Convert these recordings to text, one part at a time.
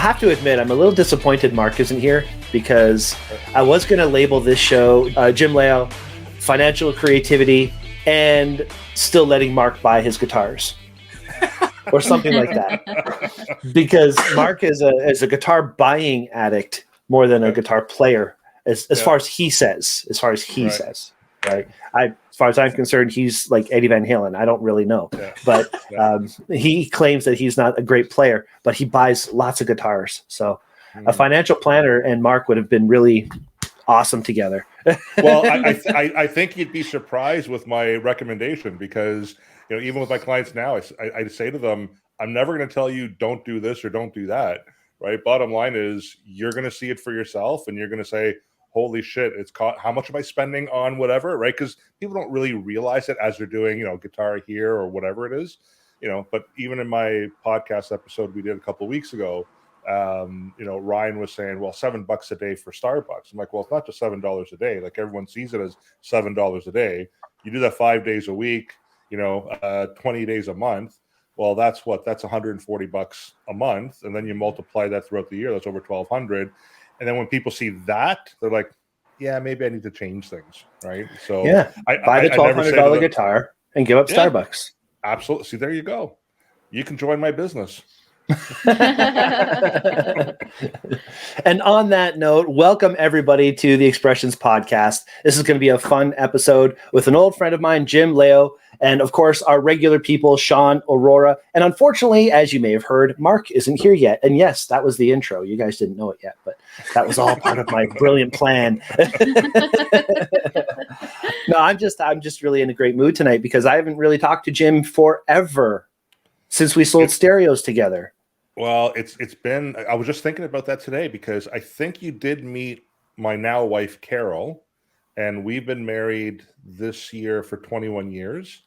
have to admit, I'm a little disappointed Mark isn't here, because I was going to label this show Jim Leo, financial creativity, and still letting Mark buy his guitars. Or something like that. Because Mark is a guitar buying addict more than a guitar player, as far as he says. As far as he says. Right. As far as I'm concerned, he's like Eddie Van Halen. I don't really know. Yeah. But he claims that he's not a great player, but he buys lots of guitars. So a financial planner and Mark would have been really awesome together. Well, I think you'd be surprised with my recommendation, because even with my clients now, I say to them, I'm never going to tell you don't do this or don't do that. Right. Bottom line is, you're going to see it for yourself, and you're going to say, holy shit, how much am I spending on whatever, right? Because people don't really realize it as they're doing, guitar here or whatever it is, but even in my podcast episode we did a couple of weeks ago, Ryan was saying, well, $7 a day for Starbucks. I'm like, well, it's not just $7 a day. Like, everyone sees it as $7 a day. You do that 5 days a week, 20 days a month. Well, that's $140 a month. And then you multiply that throughout the year. That's over 1,200. And then when people see that, they're like, yeah, maybe I need to change things. Right. So yeah, buy the $1,200 guitar and give up Starbucks. Absolutely. See, there you go. You can join my business. And on that note, welcome everybody to the Expressions Podcast. This is going to be a fun episode with an old friend of mine, Jim Leo, and of course our regular people, Sean, Aurora, and unfortunately, as you may have heard, Mark isn't here yet. And yes, that was the intro. You guys didn't know it yet, but that was all part of my brilliant plan. No, I'm just really in a great mood tonight, because I haven't really talked to Jim forever since we sold stereos together. Well, it's been, I was just thinking about that today, because I think you did meet my now wife, Carol, and we've been married this year for 21 years.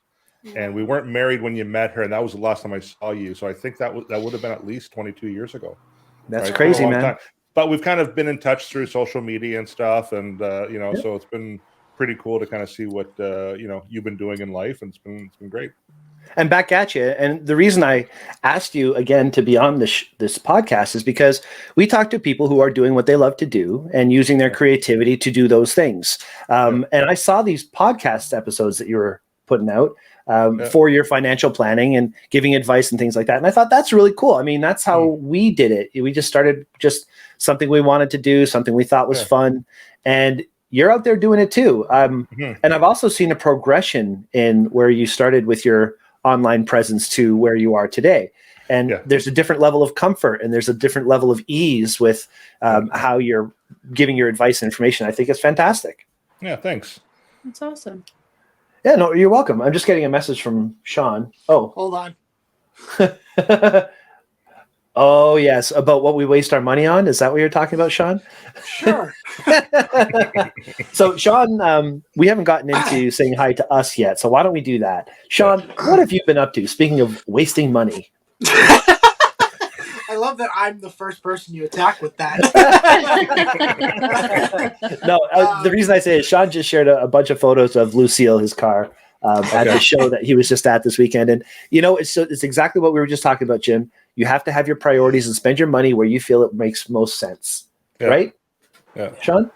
And we weren't married when you met her, and that was the last time I saw you. So I think that would have been at least 22 years ago. That's crazy, man. Time. But we've kind of been in touch through social media and stuff, and so it's been pretty cool to kind of see what you've been doing in life, and it's been great. And back at you. And the reason I asked you again to be on this podcast is because we talk to people who are doing what they love to do and using their creativity to do those things. And I saw these podcast episodes that you were putting out for your financial planning and giving advice and things like that. And I thought that's really cool. I mean, that's how we did it. We just started something we wanted to do, something we thought was fun. And you're out there doing it too. And I've also seen a progression in where you started with your online presence to where you are today. And there's a different level of comfort, and there's a different level of ease with how you're giving your advice and information. I think it's fantastic. Yeah, thanks. That's awesome. Yeah, no, you're welcome. I'm just getting a message from Sean. Oh, hold on. Oh, yes. About what we waste our money on. Is that what you're talking about, Sean? Sure. So, Sean, we haven't gotten into saying hi to us yet. So why don't we do that? Sean, what have you been up to? Speaking of wasting money. I love that I'm the first person you attack with that. No, the reason I say is Sean just shared a bunch of photos of Lucille, his car, at the show that he was just at this weekend. And, it's exactly what we were just talking about, Jim. You have to have your priorities and spend your money where you feel it makes most sense. Right? Yeah. Sean?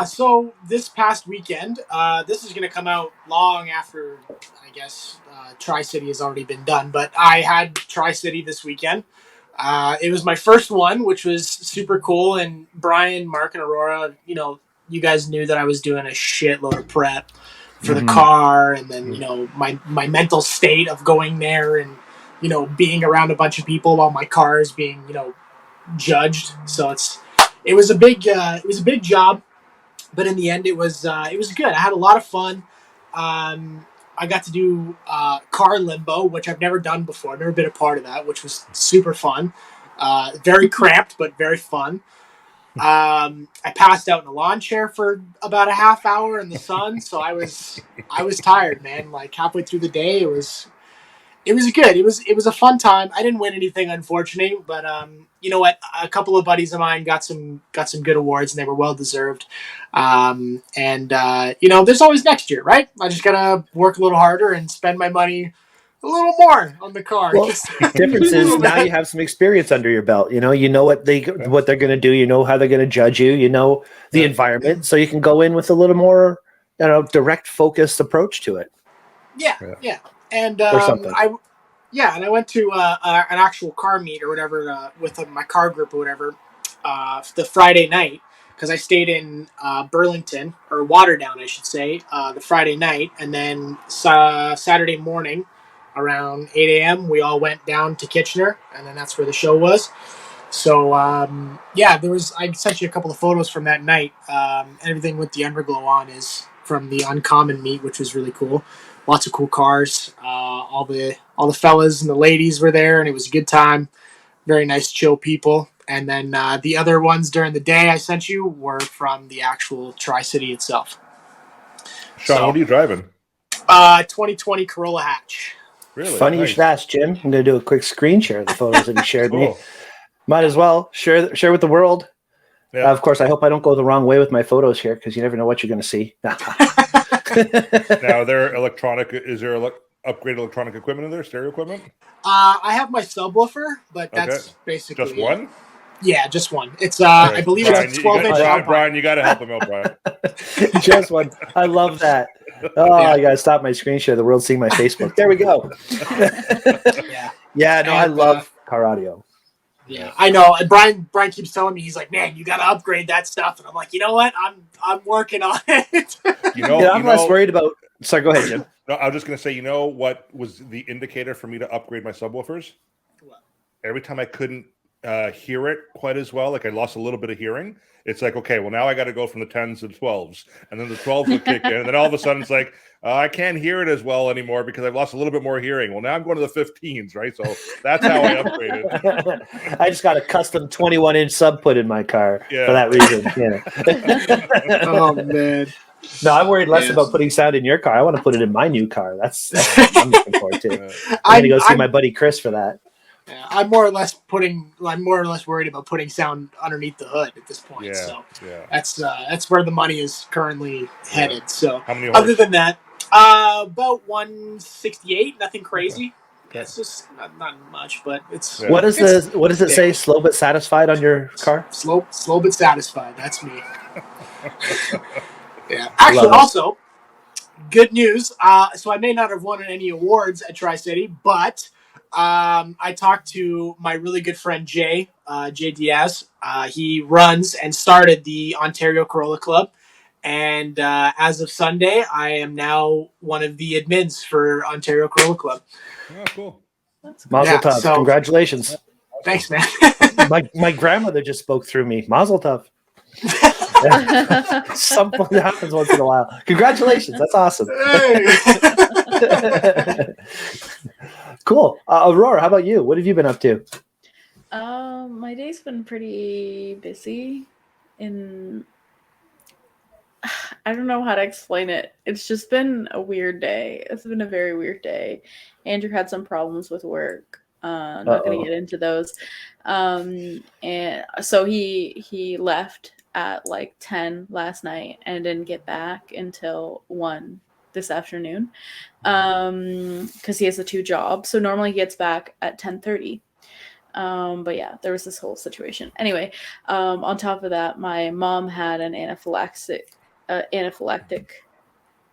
So this past weekend, this is going to come out long after, I guess, Tri-City has already been done, but I had Tri-City this weekend. It was my first one, which was super cool. And Brian, Mark, and Aurora, you guys knew that I was doing a shitload of prep for the car, and then, my mental state of going there and, being around a bunch of people while my car is being, judged. So it was a big job, but in the end it was good. I had a lot of fun. I got to do car limbo, which I've never done before. Never been a part of that, which was super fun. Very cramped, but very fun. I passed out in a lawn chair for about a half hour in the sun, so I was tired, man. Like halfway through the day, it was good. It was a fun time. I didn't win anything, unfortunately, but you know what? A couple of buddies of mine got some good awards, and they were well deserved. There's always next year, right? I just gotta work a little harder and spend my money a little more on the car. Well, Just difference is now you have some experience under your belt. You know what they're going to do. You know how they're going to judge you. You know the environment, so you can go in with a little more, direct, focused approach to it. Yeah. And Or something. I went to an actual car meet or whatever with my car group or whatever the Friday night because I stayed in Burlington or Waterdown, I should say, the Friday night, and then Saturday morning around 8 a.m. we all went down to Kitchener, and then that's where the show was. So I sent you a couple of photos from that night. Everything with the Underglow on is from the Uncommon meet, which was really cool. Lots of cool cars. All the fellas and the ladies were there, and it was a good time. Very nice, chill people. And then the other ones during the day I sent you were from the actual Tri-City itself. Sean, what are you driving? 2020 Corolla hatch. Really? Funny you should ask, Jim. I'm going to do a quick screen share of the photos that he shared me. Might as well share with the world. Yeah. Of course, I hope I don't go the wrong way with my photos here because you never know what you're going to see. Now, is there upgraded electronic equipment in there, stereo equipment? I have my subwoofer, but that's basically just one. Yeah, just one. It's I believe Brian, it's a 12-inch. Brian, you got to help him out, Brian. Just one. I love that. Oh, I got to stop my screen share. The world's seeing my Facebook. There we go. Yeah. No, I love car audio. Yeah, I know. And Brian keeps telling me, he's like, man, you got to upgrade that stuff. And I'm like, you know what? I'm working on it. I'm less worried about. Sorry, go ahead, Jim. No, I was just going to say, you know what was the indicator for me to upgrade my subwoofers? What? Every time I couldn't hear it quite as well, like I lost a little bit of hearing. It's like, okay, well, now I got to go from the 10s to the 12s, and then the 12s would kick in, and then all of a sudden it's like, I can't hear it as well anymore because I've lost a little bit more hearing. Well, now I'm going to the 15s, right? So that's how I upgraded. I just got a custom 21-inch sub put in my car for that reason. Yeah. Oh, man. No, I'm worried less about putting sound in your car. I want to put it in my new car. That's what I'm looking forward to. I'm going to go see my buddy Chris for that. Yeah, I'm more or less worried about putting sound underneath the hood at this point. That's where the money is currently headed. So how many other than that, about 168, nothing crazy. Okay. It's just not much, but it's what does it say? Slow but satisfied on your car? Slow but satisfied. That's me. Yeah. Actually, also good news. So I may not have won any awards at Tri-City, but I talked to my really good friend Jay Diaz. He runs and started the Ontario Corolla Club, and as of Sunday, I am now one of the admins for Ontario Corolla Club. Oh, cool! Mazel tov! So, congratulations! Thanks, man. my grandmother just spoke through me. Mazel tov! Something that happens once in a while. Congratulations! That's awesome. Cool. Aurora, how about you? What have you been up to? My day's been pretty busy. I don't know how to explain it. It's just been a weird day. It's been a very weird day. Andrew had some problems with work. Not going to get into those. And so he left at like 10 last night and didn't get back until 1 this afternoon because he has the 2 jobs. So normally he gets back at 10:30. But yeah, there was this whole situation. Anyway, on top of that, my mom had an anaphylactic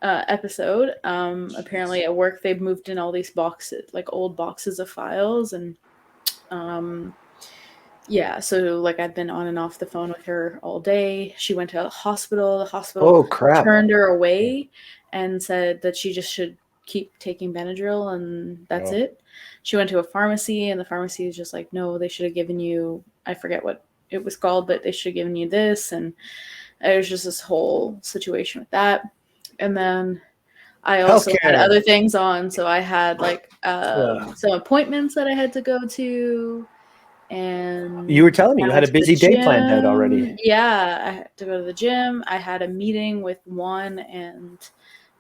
episode. Apparently at work they've moved in all these boxes, like old boxes of files, and yeah, so like I've been on and off the phone with her all day. She went to the hospital. The hospital turned her away and said that she just should keep taking Benadryl and that's it. She went to a pharmacy and the pharmacy is just like, no, they should have given you, I forget what it was called, but they should have given you this. And it was just this whole situation with that. And then I also had other things on. So I had like some appointments that I had to go to. And you were telling me you had a busy day planned out already. Yeah, I had to go to the gym. I had a meeting with Juan and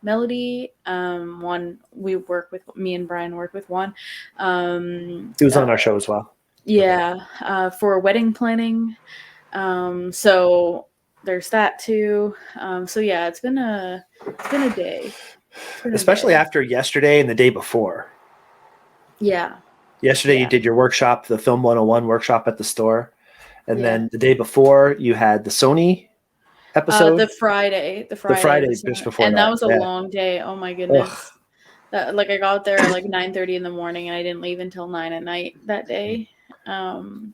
Melody. One we work with, me and Brian work with Juan. He was on our show as well. Yeah, for wedding planning. So there's that too. So yeah, it's been a day. Especially after yesterday and the day before. Yeah. Yesterday you did your workshop, the Film 101 workshop at the store. And then the day before you had the Sony episode. The Friday just before and that was a long day. Oh my goodness. Ugh. That, like, I got there at like 9:30 in the morning, and I didn't leave until 9 at night that day.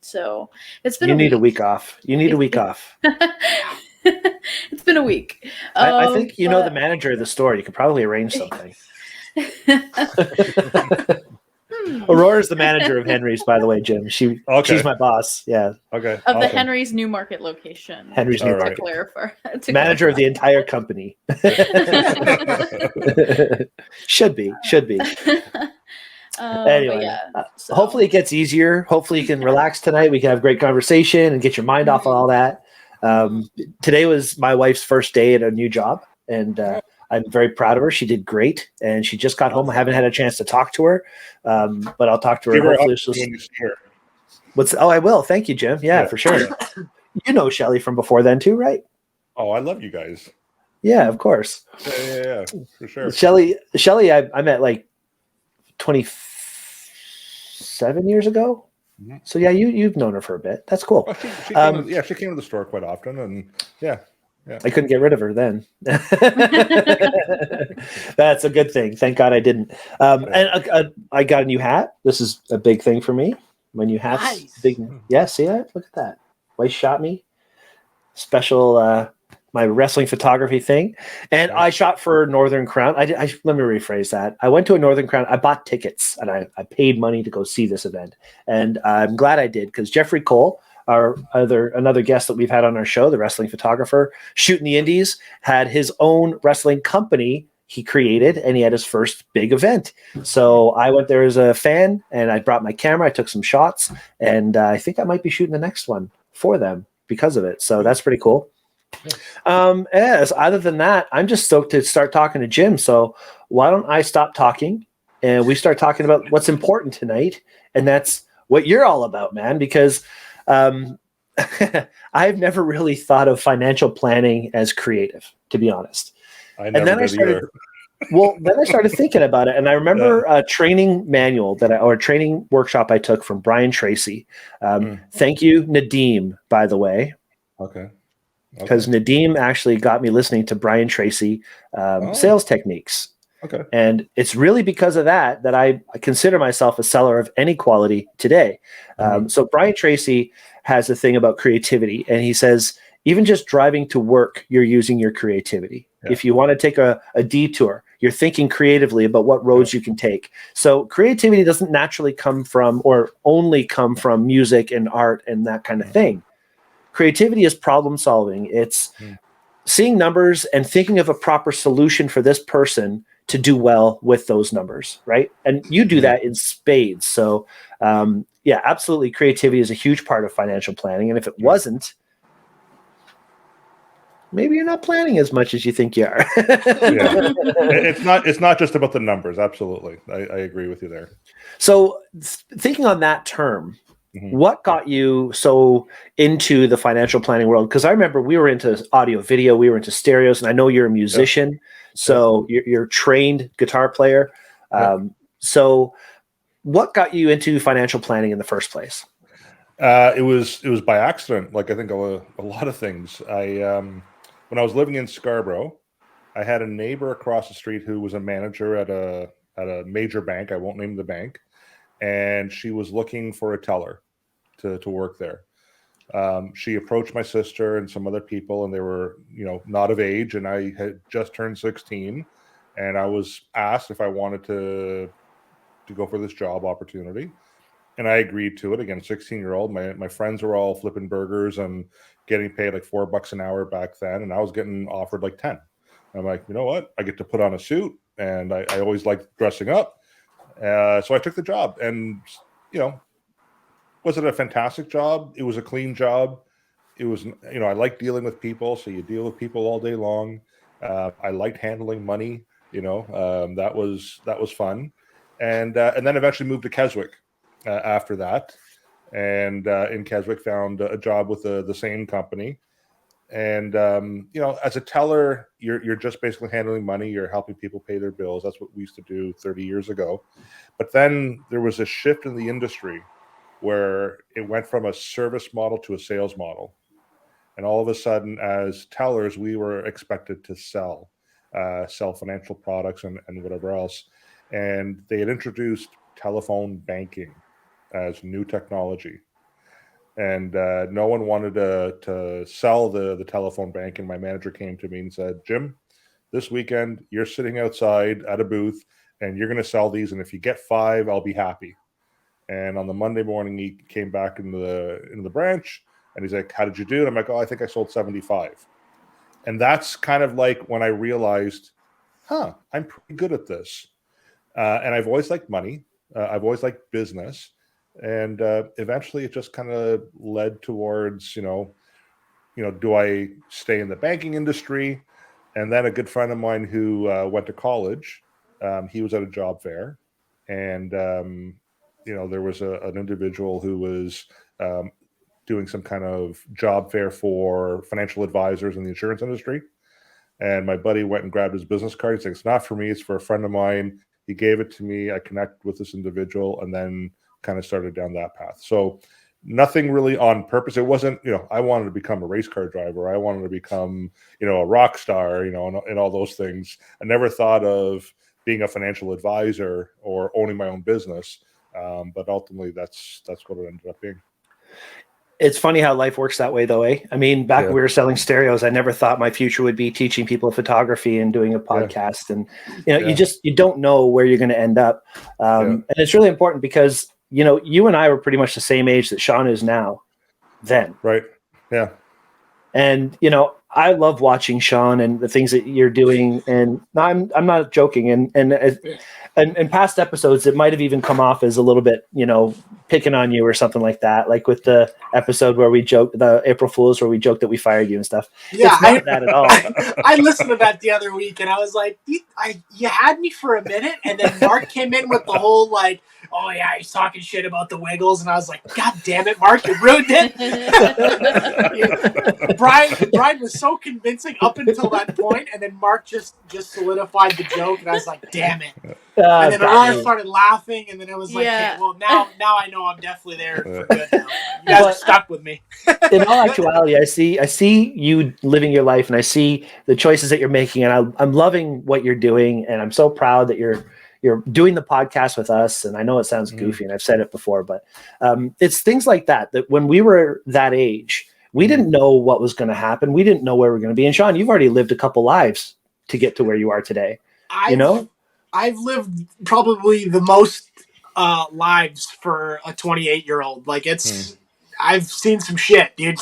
So it's been a week off. You need a week off. It's been a week. I think you know the manager of the store. You could probably arrange something. Aurora's the manager of Henry's, by the way, Jim. She's my boss. Yeah. Okay. Of the Henry's Newmarket location. Henry's Newmarket. To clarify. Manager of the entire company. Should be. Anyway, hopefully it gets easier. Hopefully you can relax tonight. We can have a great conversation and get your mind off of all that. Today was my wife's first day at a new job, and I'm very proud of her. She did great, and she just got home. I haven't had a chance to talk to her, but I'll talk to her. Hopefully I will. Thank you, Jim. Yeah, for sure. You know Shelly from before then too, right? Oh, I love you guys. Yeah, of course. Yeah, for sure. Shelly, I met like 27 years ago. Mm-hmm. So yeah, you've known her for a bit. That's cool. Well, she came to the store quite often, and yeah. I couldn't get rid of her then. That's a good thing. Thank God I didn't. And I got a new hat. This is a big thing for me. My new hat's nice. Big. Yeah, see that? Look at that. Wife shot me. Special my wrestling photography thing. And I shot for Northern Crown. Let me rephrase that. I went to a Northern Crown. I bought tickets, and I paid money to go see this event. And I'm glad I did, because Jeffrey Cole, another guest that we've had on our show, the wrestling photographer, shooting the indies, had his own wrestling company he created, and he had his first big event. So I went there as a fan, and I brought my camera. I took some shots, and I think I might be shooting the next one for them because of it. So that's pretty cool. Other than that, I'm just stoked to start talking to Jim. So why don't I stop talking and we start talking about what's important tonight, and that's what you're all about, man, because I've never really thought of financial planning as creative, to be honest. Then I started thinking about it, and I remember a training manual or a training workshop I took from Brian Tracy. Thank you, Nadeem, by the way. Okay. Because Nadeem actually got me listening to Brian Tracy sales techniques. Okay. And it's really because of that I consider myself a seller of any quality today. So Brian Tracy has a thing about creativity, and he says, even just driving to work, you're using your creativity. Yeah. If you want to take a detour, you're thinking creatively about what roads you can take. So creativity doesn't naturally come from or only come from music and art and that kind of thing. Creativity is problem solving. It's seeing numbers and thinking of a proper solution for this person to do well with those numbers, right? And you do that in spades. So absolutely, creativity is a huge part of financial planning. And if it wasn't, maybe you're not planning as much as you think you are. It's not just about the numbers. Absolutely. I agree with you there. So thinking on that term, what got you so into the financial planning world? Because I remember we were into audio video, we were into stereos, and I know you're a musician, so you're a trained guitar player. So what got you into financial planning in the first place? It was by accident. Like I think a lot of things. When I was living in Scarborough, I had a neighbor across the street who was a manager at a major bank. I won't name the bank. And she was looking for a teller to work there. She approached my sister and some other people, and they were, not of age, and I had just turned 16, and I was asked if I wanted to go for this job opportunity, and I agreed to it. Again, 16-year-old. My friends were all flipping burgers and getting paid like $4 an hour back then, and I was getting offered like 10. And I'm like, you know what? I get to put on a suit, and I always liked dressing up. So I took the job, and was it a fantastic job? It was a clean job. It was, I like dealing with people, so you deal with people all day long. I liked handling money. That was fun, and then eventually moved to Keswick after that, and in Keswick found a job with the same company, And as a teller, you're just basically handling money. You're helping people pay their bills. That's what we used to do 30 years ago. But then there was a shift in the industry where it went from a service model to a sales model. And all of a sudden, as tellers, we were expected to sell financial products and whatever else. And they had introduced telephone banking as new technology. And no one wanted to sell the telephone bank. And my manager came to me and said, Jim, this weekend, you're sitting outside at a booth and you're going to sell these. And if you get 5, I'll be happy. And on the Monday morning, he came back into the branch and he's like, how did you do? And I'm like, oh, I think I sold 75. And that's kind of like when I realized, I'm pretty good at this. And I've always liked money. I've always liked business. And eventually it just kind of led towards, do I stay in the banking industry? And then a good friend of mine who went to college, he was at a job fair. And, there was an individual who was doing some kind of job fair for financial advisors in the insurance industry. And my buddy went and grabbed his business card. He said, it's not for me, it's for a friend of mine. He gave it to me. I connected with this individual and then kind of started down that path. So nothing really on purpose. It wasn't, I wanted to become a race car driver. I wanted to become, a rock star, and all those things. I never thought of being a financial advisor or owning my own business. But ultimately that's what it ended up being. It's funny how life works that way, though, eh? I mean, back when we were selling stereos, I never thought my future would be teaching people photography and doing a podcast. And, you don't know where you're going to end up. And it's really important because, you and I were pretty much the same age that Sean is now then. Right. Yeah. And, I love watching Sean and the things that you're doing. And I'm not joking. And in past episodes, it might have even come off as a little bit, picking on you or something like that. Like with the episode where we joked, the April Fools, where we joked that we fired you and stuff. Yeah, it's not that at all. I listened to that the other week and I was like, you had me for a minute. And then Mark came in with the whole oh yeah, he's talking shit about the Wiggles. And I was like, God damn it, Mark, you ruined it. Brian was so convincing up until that point. And then Mark just solidified the joke. And I was like, damn it. And then Aurora started laughing, and then it was like, okay, well, now I know I'm definitely there for good now. You guys are stuck with me. In all actuality, I see you living your life, and I see the choices that you're making, and I'm loving what you're doing, and I'm so proud that you're doing the podcast with us. And I know it sounds goofy, and I've said it before, but it's things like that when we were that age, we didn't know what was going to happen. We didn't know where we were going to be. And Sean, you've already lived a couple lives to get to where you are today. I've lived probably the most lives for a 28-year-old. Like I've seen some shit, dude.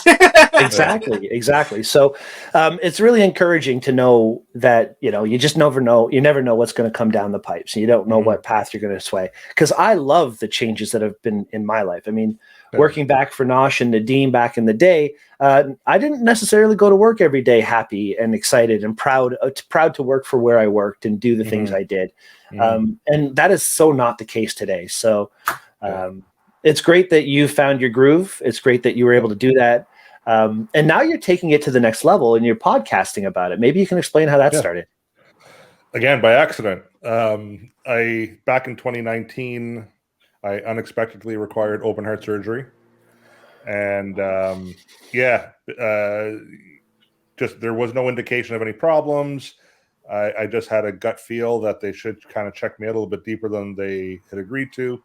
Exactly. So it's really encouraging to know that, you just never know. You never know what's going to come down the pipes. You don't know what path you're going to sway. Because I love the changes that have been in my life. I mean, working back for Nosh and Nadeem back in the day, I didn't necessarily go to work every day happy and excited and proud to work for where I worked and do the things I did. And that is so not the case today. So it's great that you found your groove. It's great that you were able to do that. And now you're taking it to the next level and you're podcasting about it. Maybe you can explain how that started. Again, by accident. Back in 2019, I unexpectedly required open heart surgery. And just there was no indication of any problems. I just had a gut feel that they should kind of check me out a little bit deeper than they had agreed to.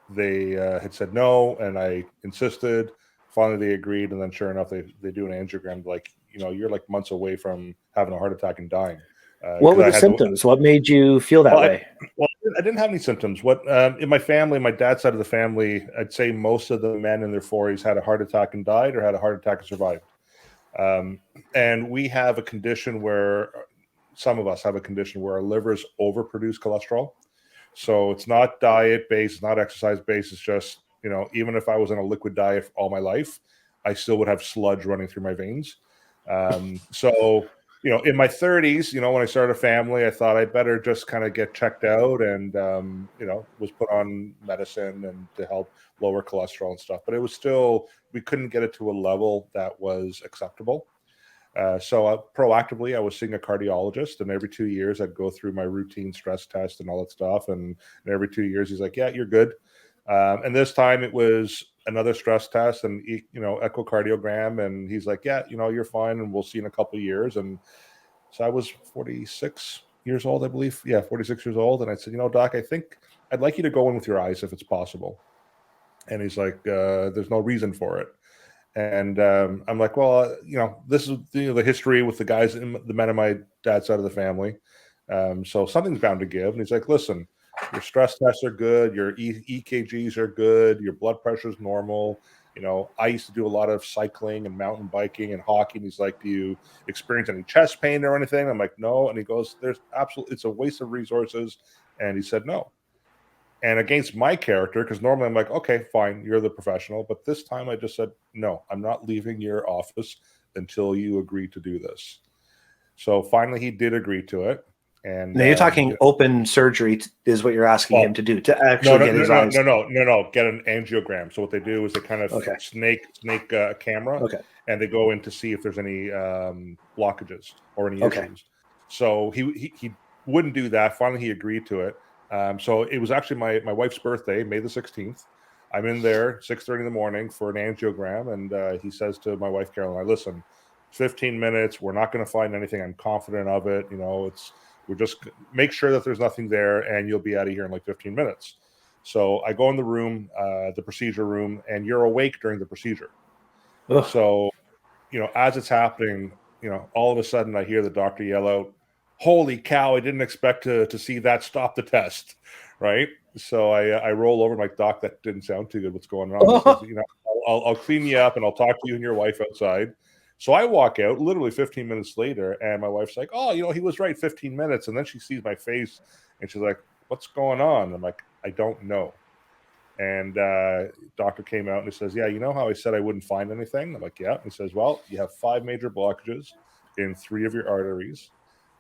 They had said no, and I insisted. Finally, they agreed, and then sure enough, they do an angiogram. Like, you're like months away from having a heart attack and dying. What were the symptoms? What made you feel that way? I didn't have any symptoms. In my family, my dad's side of the family, I'd say most of the men in their 40s had a heart attack and died, or had a heart attack and survived. And we have a condition where some of us have a condition where our livers overproduce cholesterol. So it's not diet based, it's not exercise based. It's just, even if I was on a liquid diet all my life, I still would have sludge running through my veins. So in my 30s, when I started a family, I thought I better just kind of get checked out and, was put on medicine and to help lower cholesterol and stuff. But it was still, we couldn't get it to a level that was acceptable. So proactively, I was seeing a cardiologist, and every 2 years I'd go through my routine stress test and all that stuff. And every 2 years he's like, yeah, you're good. And this time it was another stress test and, echocardiogram. And he's like, yeah, you're fine. And we'll see in a couple of years. And so I was 46 years old, I believe. Yeah, 46 years old. And I said, Doc, I think I'd like you to go in with your eyes if it's possible. And he's like, there's no reason for it. And I'm like, well, this is the history with the guys, the men on my dad's side of the family. So something's bound to give. And he's like, listen, your stress tests are good. Your EKGs are good. Your blood pressure is normal. I used to do a lot of cycling and mountain biking and hockey. And he's like, do you experience any chest pain or anything? I'm like, no. And he goes, it's a waste of resources. And he said, no. And against my character, because normally I'm like, okay, fine, you're the professional. But this time I just said, no, I'm not leaving your office until you agree to do this. So finally he did agree to it. And now you're talking open surgery is what you're asking him to do, to actually get his eyes. No, get an angiogram. So what they do is they kind of snake a camera, and they go in to see if there's any blockages or any issues. So he wouldn't do that. Finally, he agreed to it. So it was actually my wife's birthday, May the 16th. I'm in there 6:30 in the morning for an angiogram, and he says to my wife Caroline, "Listen, 15 minutes. We're not going to find anything. I'm confident of it. We're just make sure that there's nothing there, and you'll be out of here in like 15 minutes." So I go in the room, the procedure room, and you're awake during the procedure. Ugh. So, as it's happening, all of a sudden I hear the doctor yell out, "Holy cow, I didn't expect to see that stop the test," right? So I roll over, like, "Doc, that didn't sound too good. What's going on?" Says, I'll clean you up and I'll talk to you and your wife outside. So I walk out literally 15 minutes later, and my wife's like, "Oh, he was right, 15 minutes." And then she sees my face and she's like, "What's going on?" I'm like, "I don't know." And doctor came out and he says, "Yeah, you know how I said I wouldn't find anything?" I'm like, "Yeah." He says, "Well, you have 5 major blockages in 3 of your arteries.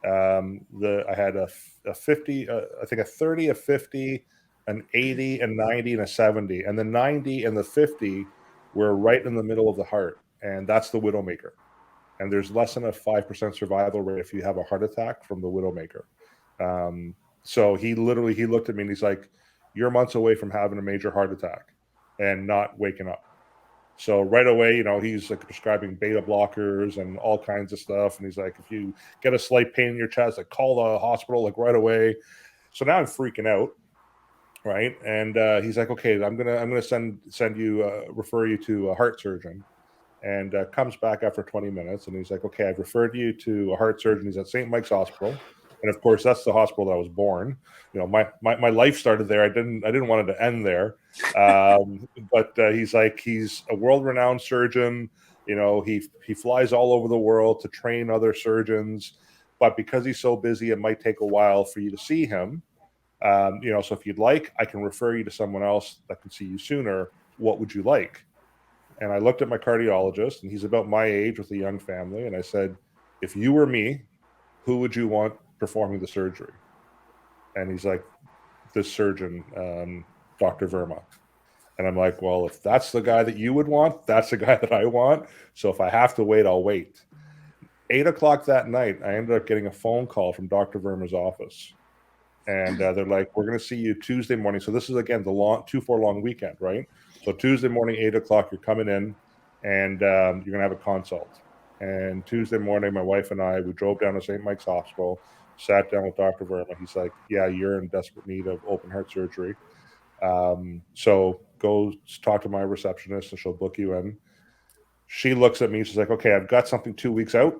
I had a 50, I think a 30, a 50, an 80, a 90, and a 70. And the 90 and the 50 were right in the middle of the heart. And that's the widowmaker. And there's less than a 5% survival rate if you have a heart attack from the widowmaker." So he looked at me and he's like, "You're months away from having a major heart attack and not waking up." So right away, he's like prescribing beta blockers and all kinds of stuff. And he's like, "If you get a slight pain in your chest, like call the hospital like right away." So now I'm freaking out, right? And he's like, "Okay, I'm gonna send you refer you to a heart surgeon." And comes back after 20 minutes, and he's like, "Okay, I've referred you to a heart surgeon. He's at St. Mike's Hospital." And of course, that's the hospital that I was born. My life started there. I didn't want it to end there. But he's a world-renowned surgeon. He flies all over the world to train other surgeons. But because he's so busy, it might take a while for you to see him. So if you'd like, I can refer you to someone else that can see you sooner. What would you like? And I looked at my cardiologist, and he's about my age with a young family. And I said, "If you were me, who would you want performing the surgery?" And he's like, "This surgeon, Dr. Verma." And I'm like, "Well, if that's the guy that you would want, that's the guy that I want. So if I have to wait, I'll wait." 8:00 that night, I ended up getting a phone call from Dr. Verma's office. And they're like, "We're going to see you Tuesday morning." So this is, again, the 2-4 long weekend, right? So Tuesday morning, 8:00, you're coming in, and you're going to have a consult. And Tuesday morning, my wife and we drove down to St. Mike's Hospital, sat down with Dr. Verma. He's like, "Yeah, you're in desperate need of open heart surgery. So go talk to my receptionist, and she'll book you in." She looks at me. She's like, "Okay, I've got something 2 weeks out."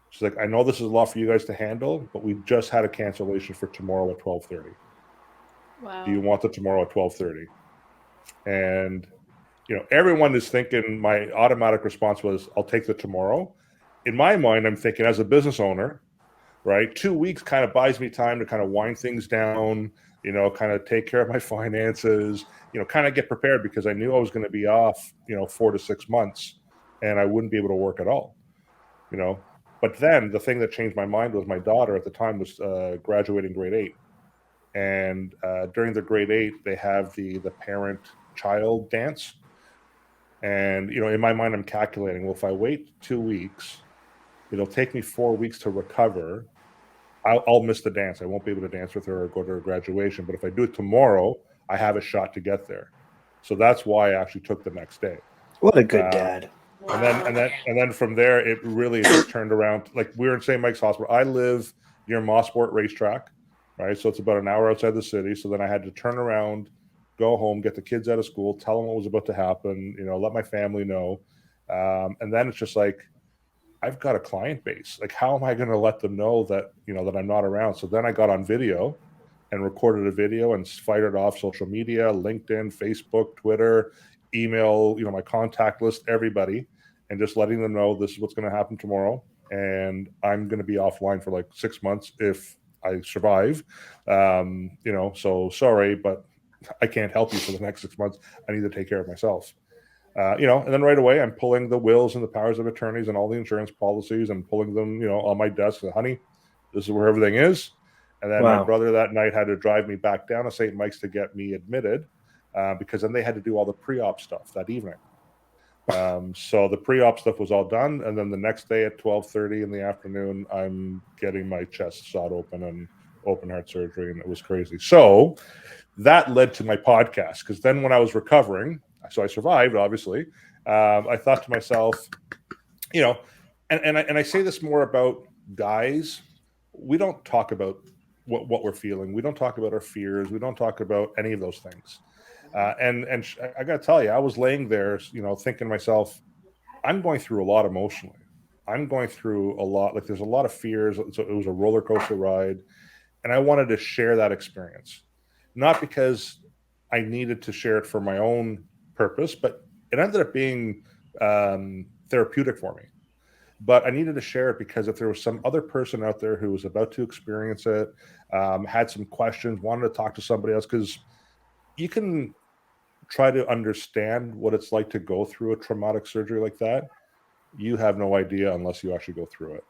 She's like, "I know this is a lot for you guys to handle, but we just had a cancellation for tomorrow at 12:30. Wow. Do you want the tomorrow at 12:30? And, everyone is thinking, my automatic response was, "I'll take the tomorrow." In my mind, I'm thinking, as a business owner, right, 2 weeks kind of buys me time to kind of wind things down, kind of take care of my finances, kind of get prepared, because I knew I was going to be off, 4 to 6 months, and I wouldn't be able to work at all, But then the thing that changed my mind was my daughter at the time was graduating grade 8. And during the grade 8, they have the parent-child dance. And, in my mind, I'm calculating, well, if I wait 2 weeks, it'll take me 4 weeks to recover. I'll miss the dance. I won't be able to dance with her or go to her graduation. But if I do it tomorrow, I have a shot to get there. So that's why I actually took the next day. What a good dad. And then from there, it really just turned around. Like, we were in St. Mike's Hospital. I live near Mosport Racetrack, right? So it's about an hour outside the city. So then I had to turn around, go home, get the kids out of school, tell them what was about to happen, let my family know. And then it's just like, I've got a client base. Like, how am I going to let them know that, that I'm not around? So then I got on video and recorded a video and fired it off social media, LinkedIn, Facebook, Twitter, email, my contact list, everybody, and just letting them know this is what's going to happen tomorrow. And I'm going to be offline for like 6 months if I survive. So sorry, but I can't help you for the next 6 months. I need to take care of myself. And then right away, I'm pulling the wills and the powers of attorneys and all the insurance policies and pulling them, on my desk. And, honey, this is where everything is. And then my brother that night had to drive me back down to St. Mike's to get me admitted, because then they had to do all the pre-op stuff that evening. So the pre-op stuff was all done. And then the next day at 12:30 in the afternoon, I'm getting my chest sawed open and open heart surgery. And it was crazy. So that led to my podcast, because then when I was recovering, so I survived, obviously, I thought to myself, and I say this more about guys. We don't talk about what we're feeling. We don't talk about our fears. We don't talk about any of those things. And I got to tell you, I was laying there, thinking to myself, I'm going through a lot emotionally. I'm going through a lot. Like, there's a lot of fears. So it was a roller coaster ride. And I wanted to share that experience, not because I needed to share it for my own purpose, but it ended up being therapeutic for me. But I needed to share it because if there was some other person out there who was about to experience it, had some questions, wanted to talk to somebody else, because you can try to understand what it's like to go through a traumatic surgery like that. You have no idea unless you actually go through it.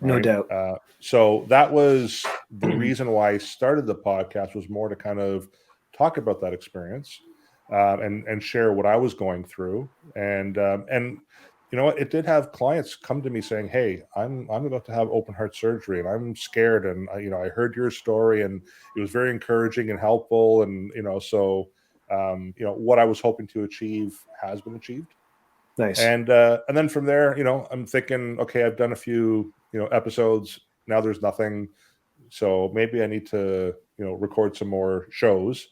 No doubt. So that was the reason why I started the podcast, was more to kind of talk about that experience, and share what I was going through. And you know what? It did have clients come to me saying, "Hey, I'm about to have open heart surgery, and I'm scared. And I heard your story, and it was very encouraging and helpful. And so what I was hoping to achieve has been achieved." Nice. And then from there, I'm thinking, okay, I've done a few episodes. Now there's nothing, so maybe I need to record some more shows.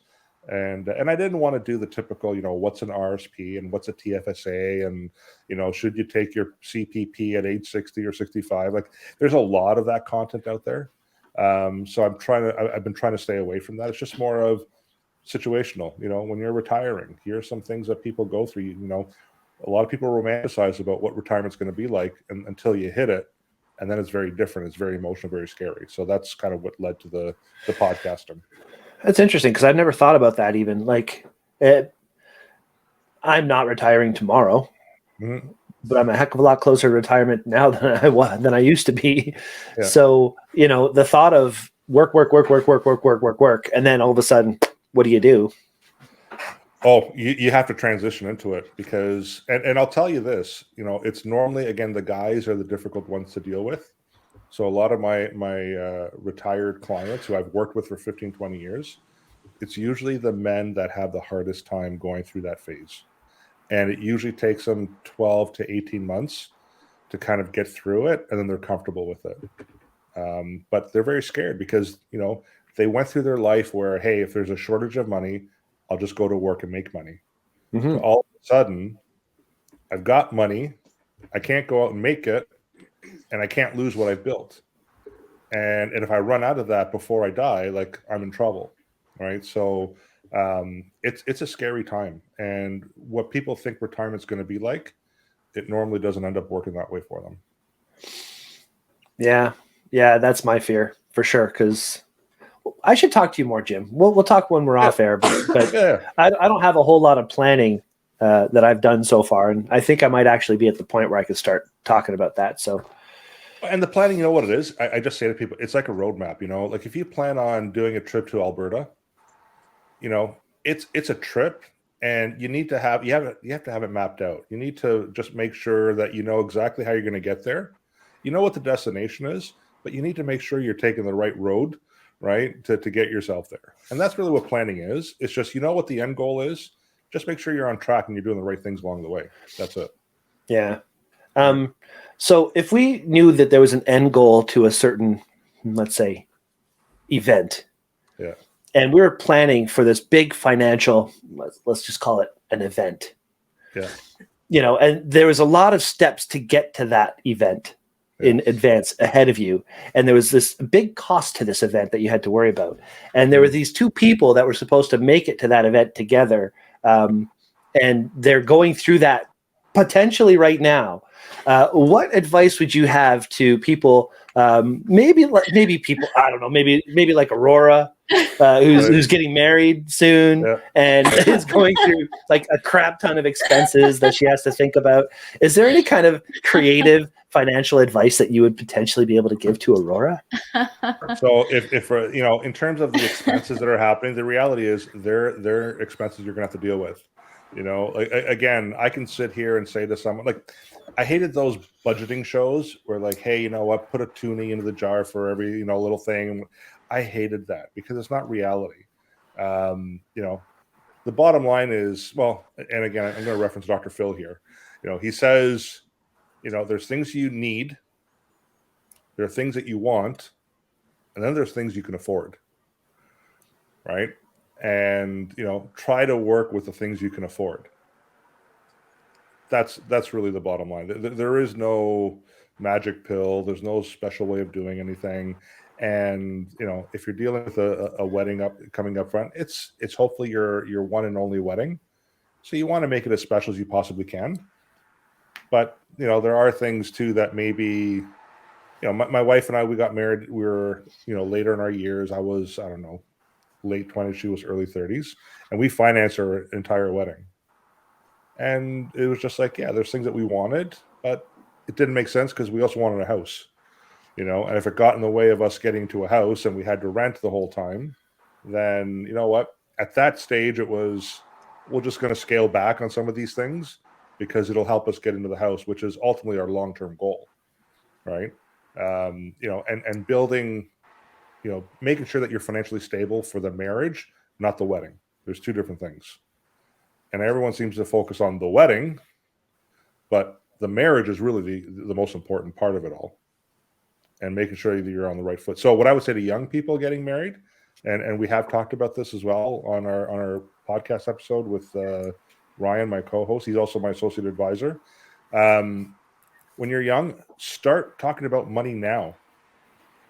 And I didn't want to do the typical, what's an RSP and what's a TFSA, and should you take your CPP at age 60 or 65? Like, there's a lot of that content out there. So I've been trying to stay away from that. It's just more of situational. When you're retiring, here are some things that people go through. A lot of people romanticize about what retirement's going to be like, until you hit it, and then it's very different. It's very emotional, very scary. So that's kind of what led to the podcasting. That's interesting, because I've never thought about that even. Like, I'm not retiring tomorrow, but I'm a heck of a lot closer to retirement now than I used to be. Yeah. So, the thought of work, and then all of a sudden, what do you do? Oh, you have to transition into it, because, and I'll tell you this, it's normally, again, the guys are the difficult ones to deal with. So a lot of my retired clients who I've worked with for 15, 20 years, it's usually the men that have the hardest time going through that phase. And it usually takes them 12 to 18 months to kind of get through it, and then they're comfortable with it. But they're very scared, because, they went through their life where, hey, if there's a shortage of money, I'll just go to work and make money. Mm-hmm. So all of a sudden, I've got money, I can't go out and make it, and I can't lose what I've built. And if I run out of that before I die, like, I'm in trouble, right? So it's a scary time. And what people think retirement's going to be like, it normally doesn't end up working that way for them. Yeah, that's my fear for sure. Because I should talk to you more, Jim. We'll talk when we're off air, but yeah. I don't have a whole lot of planning that I've done so far, and I think I might actually be at the point where I could start talking about that. So And the planning, you know what it is? I just say to people, it's like a roadmap, like if you plan on doing a trip to Alberta, it's a trip, and you have to have it mapped out. You need to just make sure that you know exactly how you're going to get there. You know what the destination is, but you need to make sure you're taking the right road, right, to get yourself there. And that's really what planning is. It's just, what the end goal is. Just make sure you're on track and you're doing the right things along the way. That's it. Yeah. So if we knew that there was an end goal to a certain, let's say, event, yeah, and we're planning for this big financial, let's just call it an event. Yeah. And there was a lot of steps to get to that event in advance ahead of you. And there was this big cost to this event that you had to worry about. And there were these two people that were supposed to make it to that event together. And they're going through that potentially right now. What advice would you have to people? Maybe people, I don't know, maybe like Aurora, who's getting married soon and is going through like a crap ton of expenses that she has to think about. Is there any kind of creative financial advice that you would potentially be able to give to Aurora? So if in terms of the expenses that are happening, the reality is they're expenses you're gonna have to deal with. Again, I can sit here and say to someone, like, I hated those budgeting shows where, like, hey, you know what, put a toonie into the jar for every little thing. I hated that because it's not reality. The bottom line is, well, and again, I'm going to reference Dr. Phil here. He says, there's things you need, there are things that you want, and then there's things you can afford, right? And try to work with the things you can afford. That's really the bottom line. There is no magic pill. There's no special way of doing anything. And if you're dealing with a wedding coming up front, it's hopefully your one and only wedding. So you want to make it as special as you possibly can. But there are things too that maybe my wife and I, we got married. We were later in our years. I was, I don't know, late 20s, she was early 30s, and we financed her entire wedding. And it was just like, yeah, there's things that we wanted, but it didn't make sense because we also wanted a house, and if it got in the way of us getting to a house and we had to rent the whole time, then you know what, at that stage it was, we're just going to scale back on some of these things because it'll help us get into the house, which is ultimately our long-term goal, right? And building, making sure that you're financially stable for the marriage, not the wedding. There's two different things. And everyone seems to focus on the wedding, but the marriage is really the most important part of it all. And making sure that you're on the right foot. So what I would say to young people getting married, and we have talked about this as well on our podcast episode with Ryan, my co-host. He's also my associate advisor. When you're young, start talking about money now.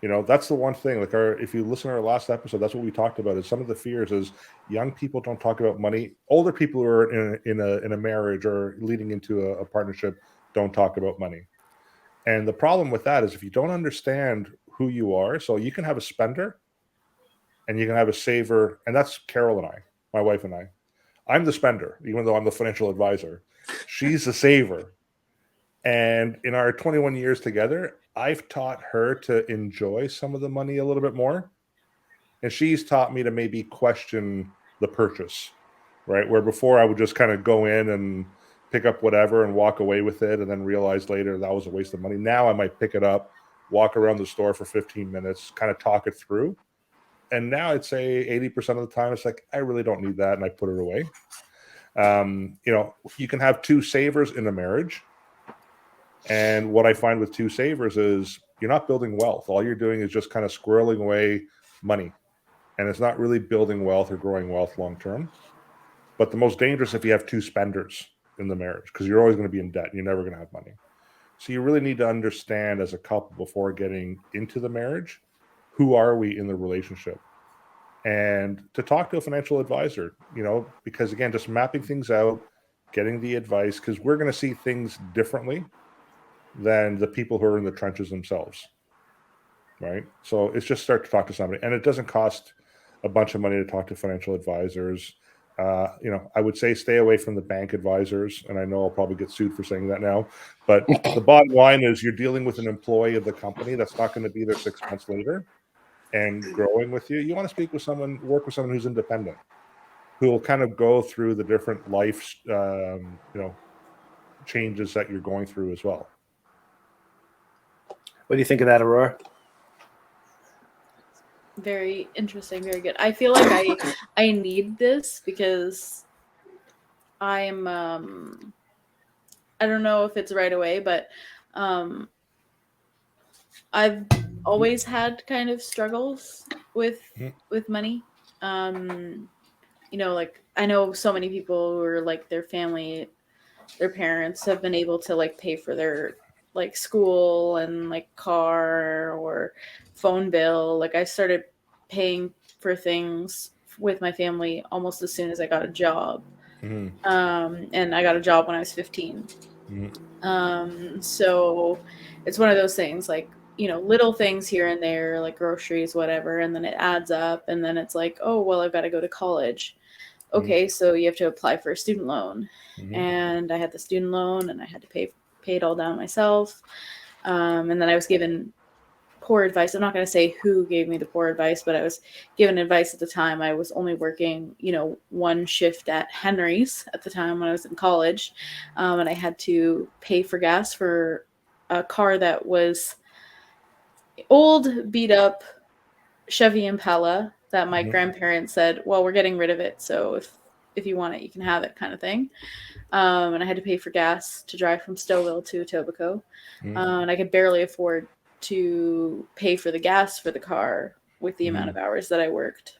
That's the one thing. Like, if you listen to our last episode, that's what we talked about. Is some of the fears is young people don't talk about money. Older people who are in a marriage or leading into a partnership don't talk about money. And the problem with that is if you don't understand who you are, so you can have a spender and you can have a saver, and that's Carol and I, my wife and I. I'm the spender, even though I'm the financial advisor. She's the saver. And in our 21 years together, I've taught her to enjoy some of the money a little bit more. And she's taught me to maybe question the purchase, right? Where before I would just kind of go in and pick up whatever and walk away with it and then realize later that was a waste of money. Now I might pick it up, walk around the store for 15 minutes, kind of talk it through. And now I'd say 80% of the time, it's like, I really don't need that. And I put it away. You can have two savers in a marriage. And what I find with two savers is you're not building wealth. All you're doing is just kind of squirreling away money. And it's not really building wealth or growing wealth long term. But the most dangerous if you have two spenders in the marriage, because you're always going to be in debt and you're never going to have money. So you really need to understand as a couple before getting into the marriage, who are we in the relationship? And to talk to a financial advisor, because again, just mapping things out, getting the advice, because we're going to see things differently than the people who are in the trenches themselves, right? So it's just start to talk to somebody. And it doesn't cost a bunch of money to talk to financial advisors. I would say stay away from the bank advisors, and I know I'll probably get sued for saying that now, but the bottom line is you're dealing with an employee of the company that's not going to be there 6 months later and growing with you. You want to work with someone who's independent, who will kind of go through the different life, changes that you're going through as well. What do you think of that, Aurora? Very interesting, very good. I feel like I need this because I'm I don't know if it's right away, but I've always had kind of struggles with money. Like I know so many people who are like their family, their parents have been able to like pay for their like school and like car or phone bill. Like I started paying for things with my family almost as soon as I got a job. And I got a job when I was 15. So it's one of those things like, little things here and there, like groceries, whatever. And then it adds up. And then it's like, oh, well, I've got to go to college. Okay, so you have to apply for a student loan. And I had the student loan and I had to pay it all down myself. And then I was given poor advice. I'm not going to say who gave me the poor advice, but I was given advice at the time. I was only working, one shift at Henry's at the time when I was in college. And I had to pay for gas for a car that was old, beat up Chevy Impala that my grandparents said, well, we're getting rid of it. So if you want it, you can have it, kind of thing. And I had to pay for gas to drive from Stouffville to Etobicoke. And I could barely afford to pay for the gas for the car with the amount of hours that I worked,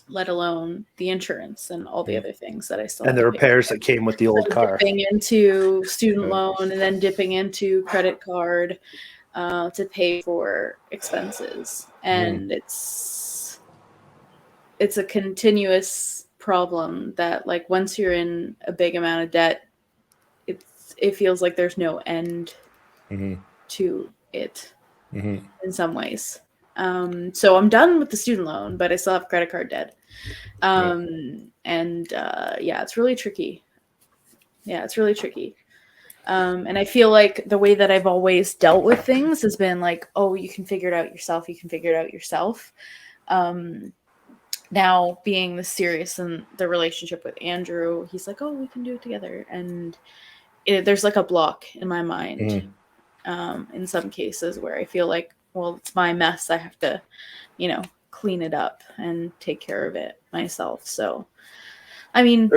let alone the insurance and all the other things that I still and the repairs that came with the old car. Dipping into student loan and then dipping into credit card to pay for expenses. And it's a continuous problem that like once you're in a big amount of debt, it feels like there's no end to it in some ways. So I'm done with the student loan, but I still have credit card debt. It's really tricky. It's really tricky. And I feel like the way that I've always dealt with things has been like, oh, you can figure it out yourself. Now being the serious in the relationship with Andrew, he's like, oh, we can do it together. And there's like a block in my mind in some cases where I feel like, well, it's my mess. I have to, clean it up and take care of it myself. So, I mean,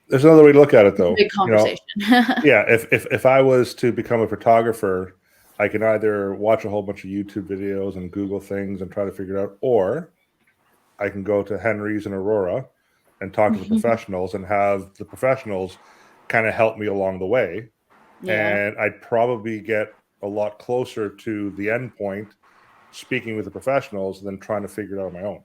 there's another way to look at it, though. Big conversation. If I was to become a photographer, I can either watch a whole bunch of YouTube videos and Google things and try to figure it out, or I can go to Henry's and Aurora and talk to the professionals and have the professionals kind of help me along the way. And I'd probably get a lot closer to the end point speaking with the professionals than trying to figure it out on my own.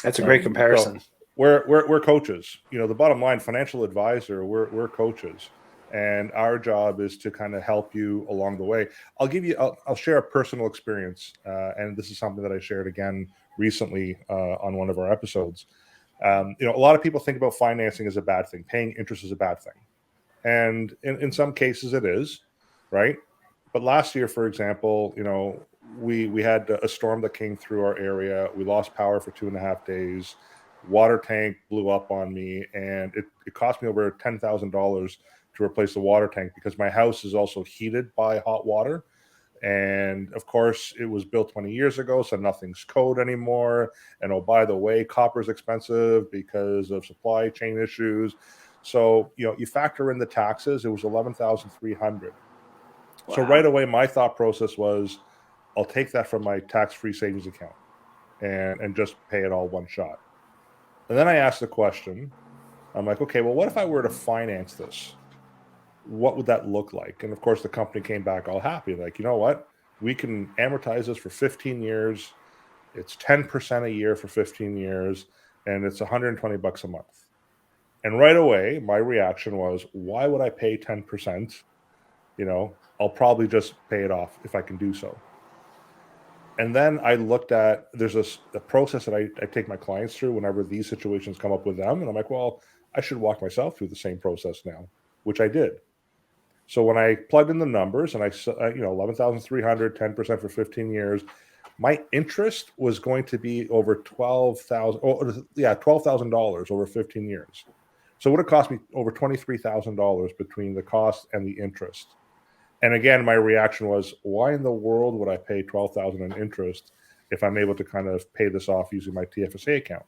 That's a great comparison. So we're coaches. The bottom line, financial advisor, we're coaches. And our job is to kind of help you along the way. I'll share a personal experience. And this is something that I shared again recently on one of our episodes. A lot of people think about financing as a bad thing. Paying interest is a bad thing. And in some cases it is, right? But last year, for example, we had a storm that came through our area. We lost power for 2.5 days. Water tank blew up on me, and it cost me over $10,000 to replace the water tank because my house is also heated by hot water. And of course, it was built 20 years ago, so nothing's code anymore. And oh, by the way, copper's expensive because of supply chain issues. So, you factor in the taxes, it was $11,300. Wow. So right away, my thought process was, I'll take that from my tax-free savings account and just pay it all one shot. And then I asked the question, I'm like, okay, well, what if I were to finance this? What would that look like? And of course, the company came back all happy. Like, you know what? We can amortize this for 15 years. It's 10% a year for 15 years, and it's $120 a month. And right away, my reaction was, why would I pay 10%? I'll probably just pay it off if I can do so. And then I looked at, there's a process that I take my clients through whenever these situations come up with them. And I'm like, well, I should walk myself through the same process now, which I did. So when I plugged in the numbers and I 11,300, 10% for 15 years, my interest was going to be over $12,000 over 15 years. So it would have cost me over $23,000 between the cost and the interest. And again, my reaction was, why in the world would I pay $12,000 in interest if I'm able to kind of pay this off using my TFSA account?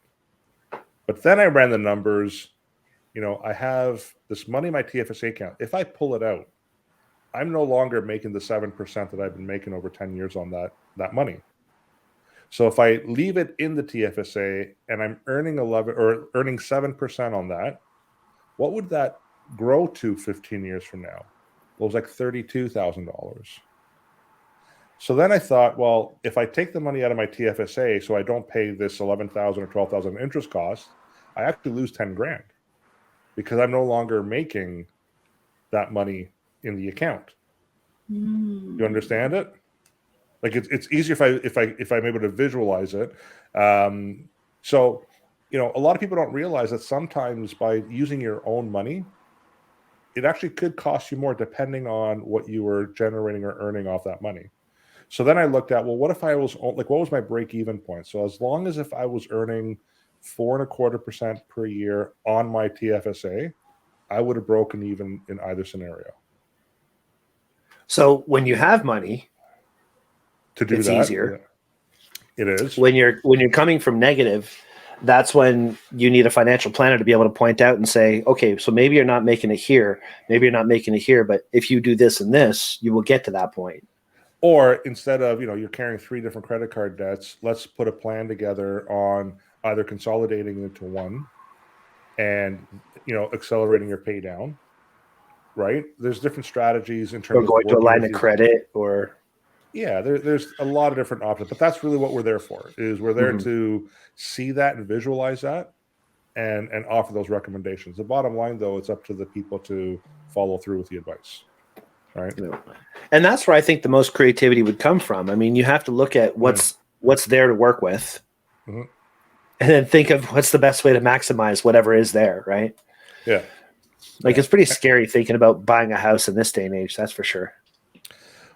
But then I ran the numbers. I have this money in my TFSA account. If I pull it out, I'm no longer making the 7% that I've been making over 10 years on that money. So if I leave it in the TFSA and I'm earning 7% on that, what would that grow to 15 years from now? Well, it was like $32,000. So then I thought, well, if I take the money out of my TFSA so I don't pay this $11,000 or $12,000 interest cost, I actually lose 10 grand because I'm no longer making that money in the account. You understand it? Like it's easier if I'm able to visualize it. So a lot of people don't realize that sometimes by using your own money, it actually could cost you more depending on what you were generating or earning off that money. So then I looked at, well, what if I was like, what was my break-even point? So as long as if I was earning 4.25% per year on my TFSA, I would have broken even in either scenario. So when you have money, it's easier. It is. When you're coming from negative, that's when you need a financial planner to be able to point out and say, okay, so maybe you're not making it here, but if you do this and this, you will get to that point. Or instead of, you're carrying 3 different credit card debts, let's put a plan together on either consolidating into one and, accelerating your pay down, right? There's different strategies in terms of going to a line of credit or... Yeah, there's a lot of different options, but that's really what we're there for, is we're there to see that and visualize that and offer those recommendations. The bottom line, though, it's up to the people to follow through with the advice, right? And that's where I think the most creativity would come from. I mean, you have to look at what's there to work with and then think of what's the best way to maximize whatever is there, right? Yeah. Like it's pretty scary thinking about buying a house in this day and age, that's for sure.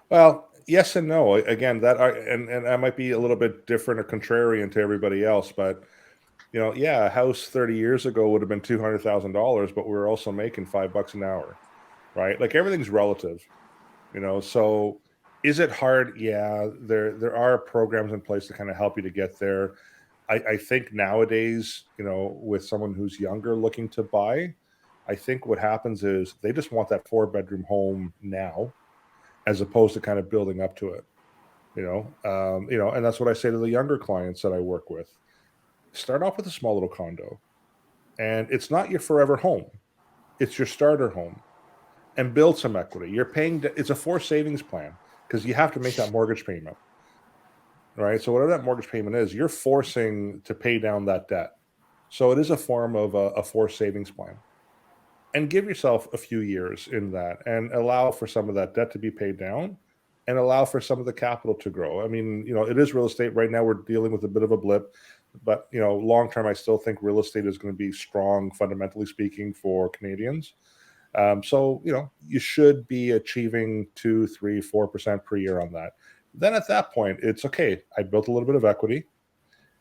Well, yes and no. Again, and I might be a little bit different or contrarian to everybody else, but a house 30 years ago would have been $200,000, but we're also making $5 an hour, right? Like everything's relative, So is it hard? Yeah, there are programs in place to kind of help you to get there. I think nowadays, with someone who's younger looking to buy, I think what happens is they just want that 4-bedroom home now, as opposed to kind of building up to it, and that's what I say to the younger clients that I work with. Start off with a small little condo, and it's not your forever home. It's your starter home, and build some equity. It's a forced savings plan because you have to make that mortgage payment, right? So whatever that mortgage payment is, you're forcing to pay down that debt. So it is a form of a forced savings plan. And give yourself a few years in that and allow for some of that debt to be paid down and allow for some of the capital to grow. I mean, it is real estate. Right now we're dealing with a bit of a blip, but, long term, I still think real estate is going to be strong, fundamentally speaking, for Canadians. So, you should be achieving 2, 3, 4% per year on that. Then at that point, it's okay. I built a little bit of equity.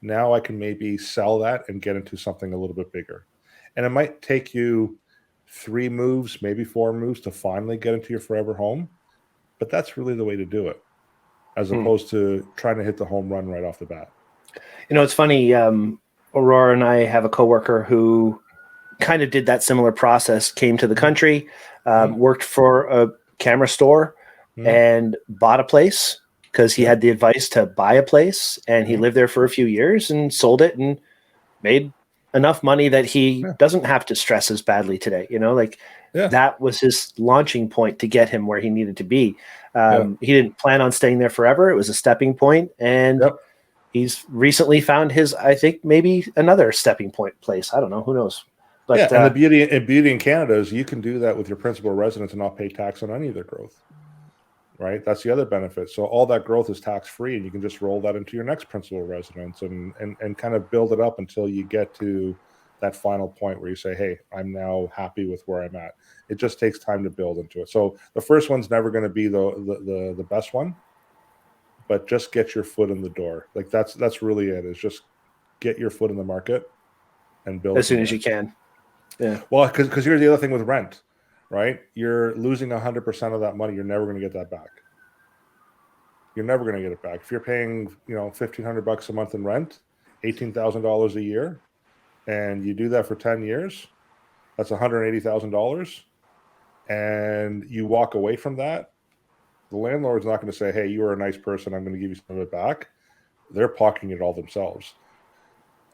Now I can maybe sell that and get into something a little bit bigger. And it might take you 3 moves, maybe 4 moves to finally get into your forever home. But that's really the way to do it, as opposed to trying to hit the home run right off the bat. It's funny. Aurora and I have a coworker who kind of did that similar process, came to the country, worked for a camera store and bought a place because he had the advice to buy a place, and he lived there for a few years and sold it and made enough money that he doesn't have to stress as badly today. That was his launching point to get him where he needed to be. He didn't plan on staying there forever. It was a stepping point, and he's recently found his, I think, maybe another stepping point place. I don't know. Who knows? But and the beauty in Canada is you can do that with your principal residence and not pay tax on any of their growth. Right? That's the other benefit. So all that growth is tax-free, and you can just roll that into your next principal residence and kind of build it up until you get to that final point where you say, hey, I'm now happy with where I'm at. It just takes time to build into it. So the first one's never going to be the best one, but just get your foot in the door. Like that's really it, is just get your foot in the market and build as soon as you can. Yeah. Well, because here's the other thing with rent, right? You're losing 100% of that money. You're never going to get that back. You're never going to get it back. If you're paying, $1,500 a month in rent, $18,000 a year, and you do that for 10 years, that's $180,000. And you walk away from that, the landlord's not going to say, hey, you are a nice person, I'm going to give you some of it back. They're pocketing it all themselves.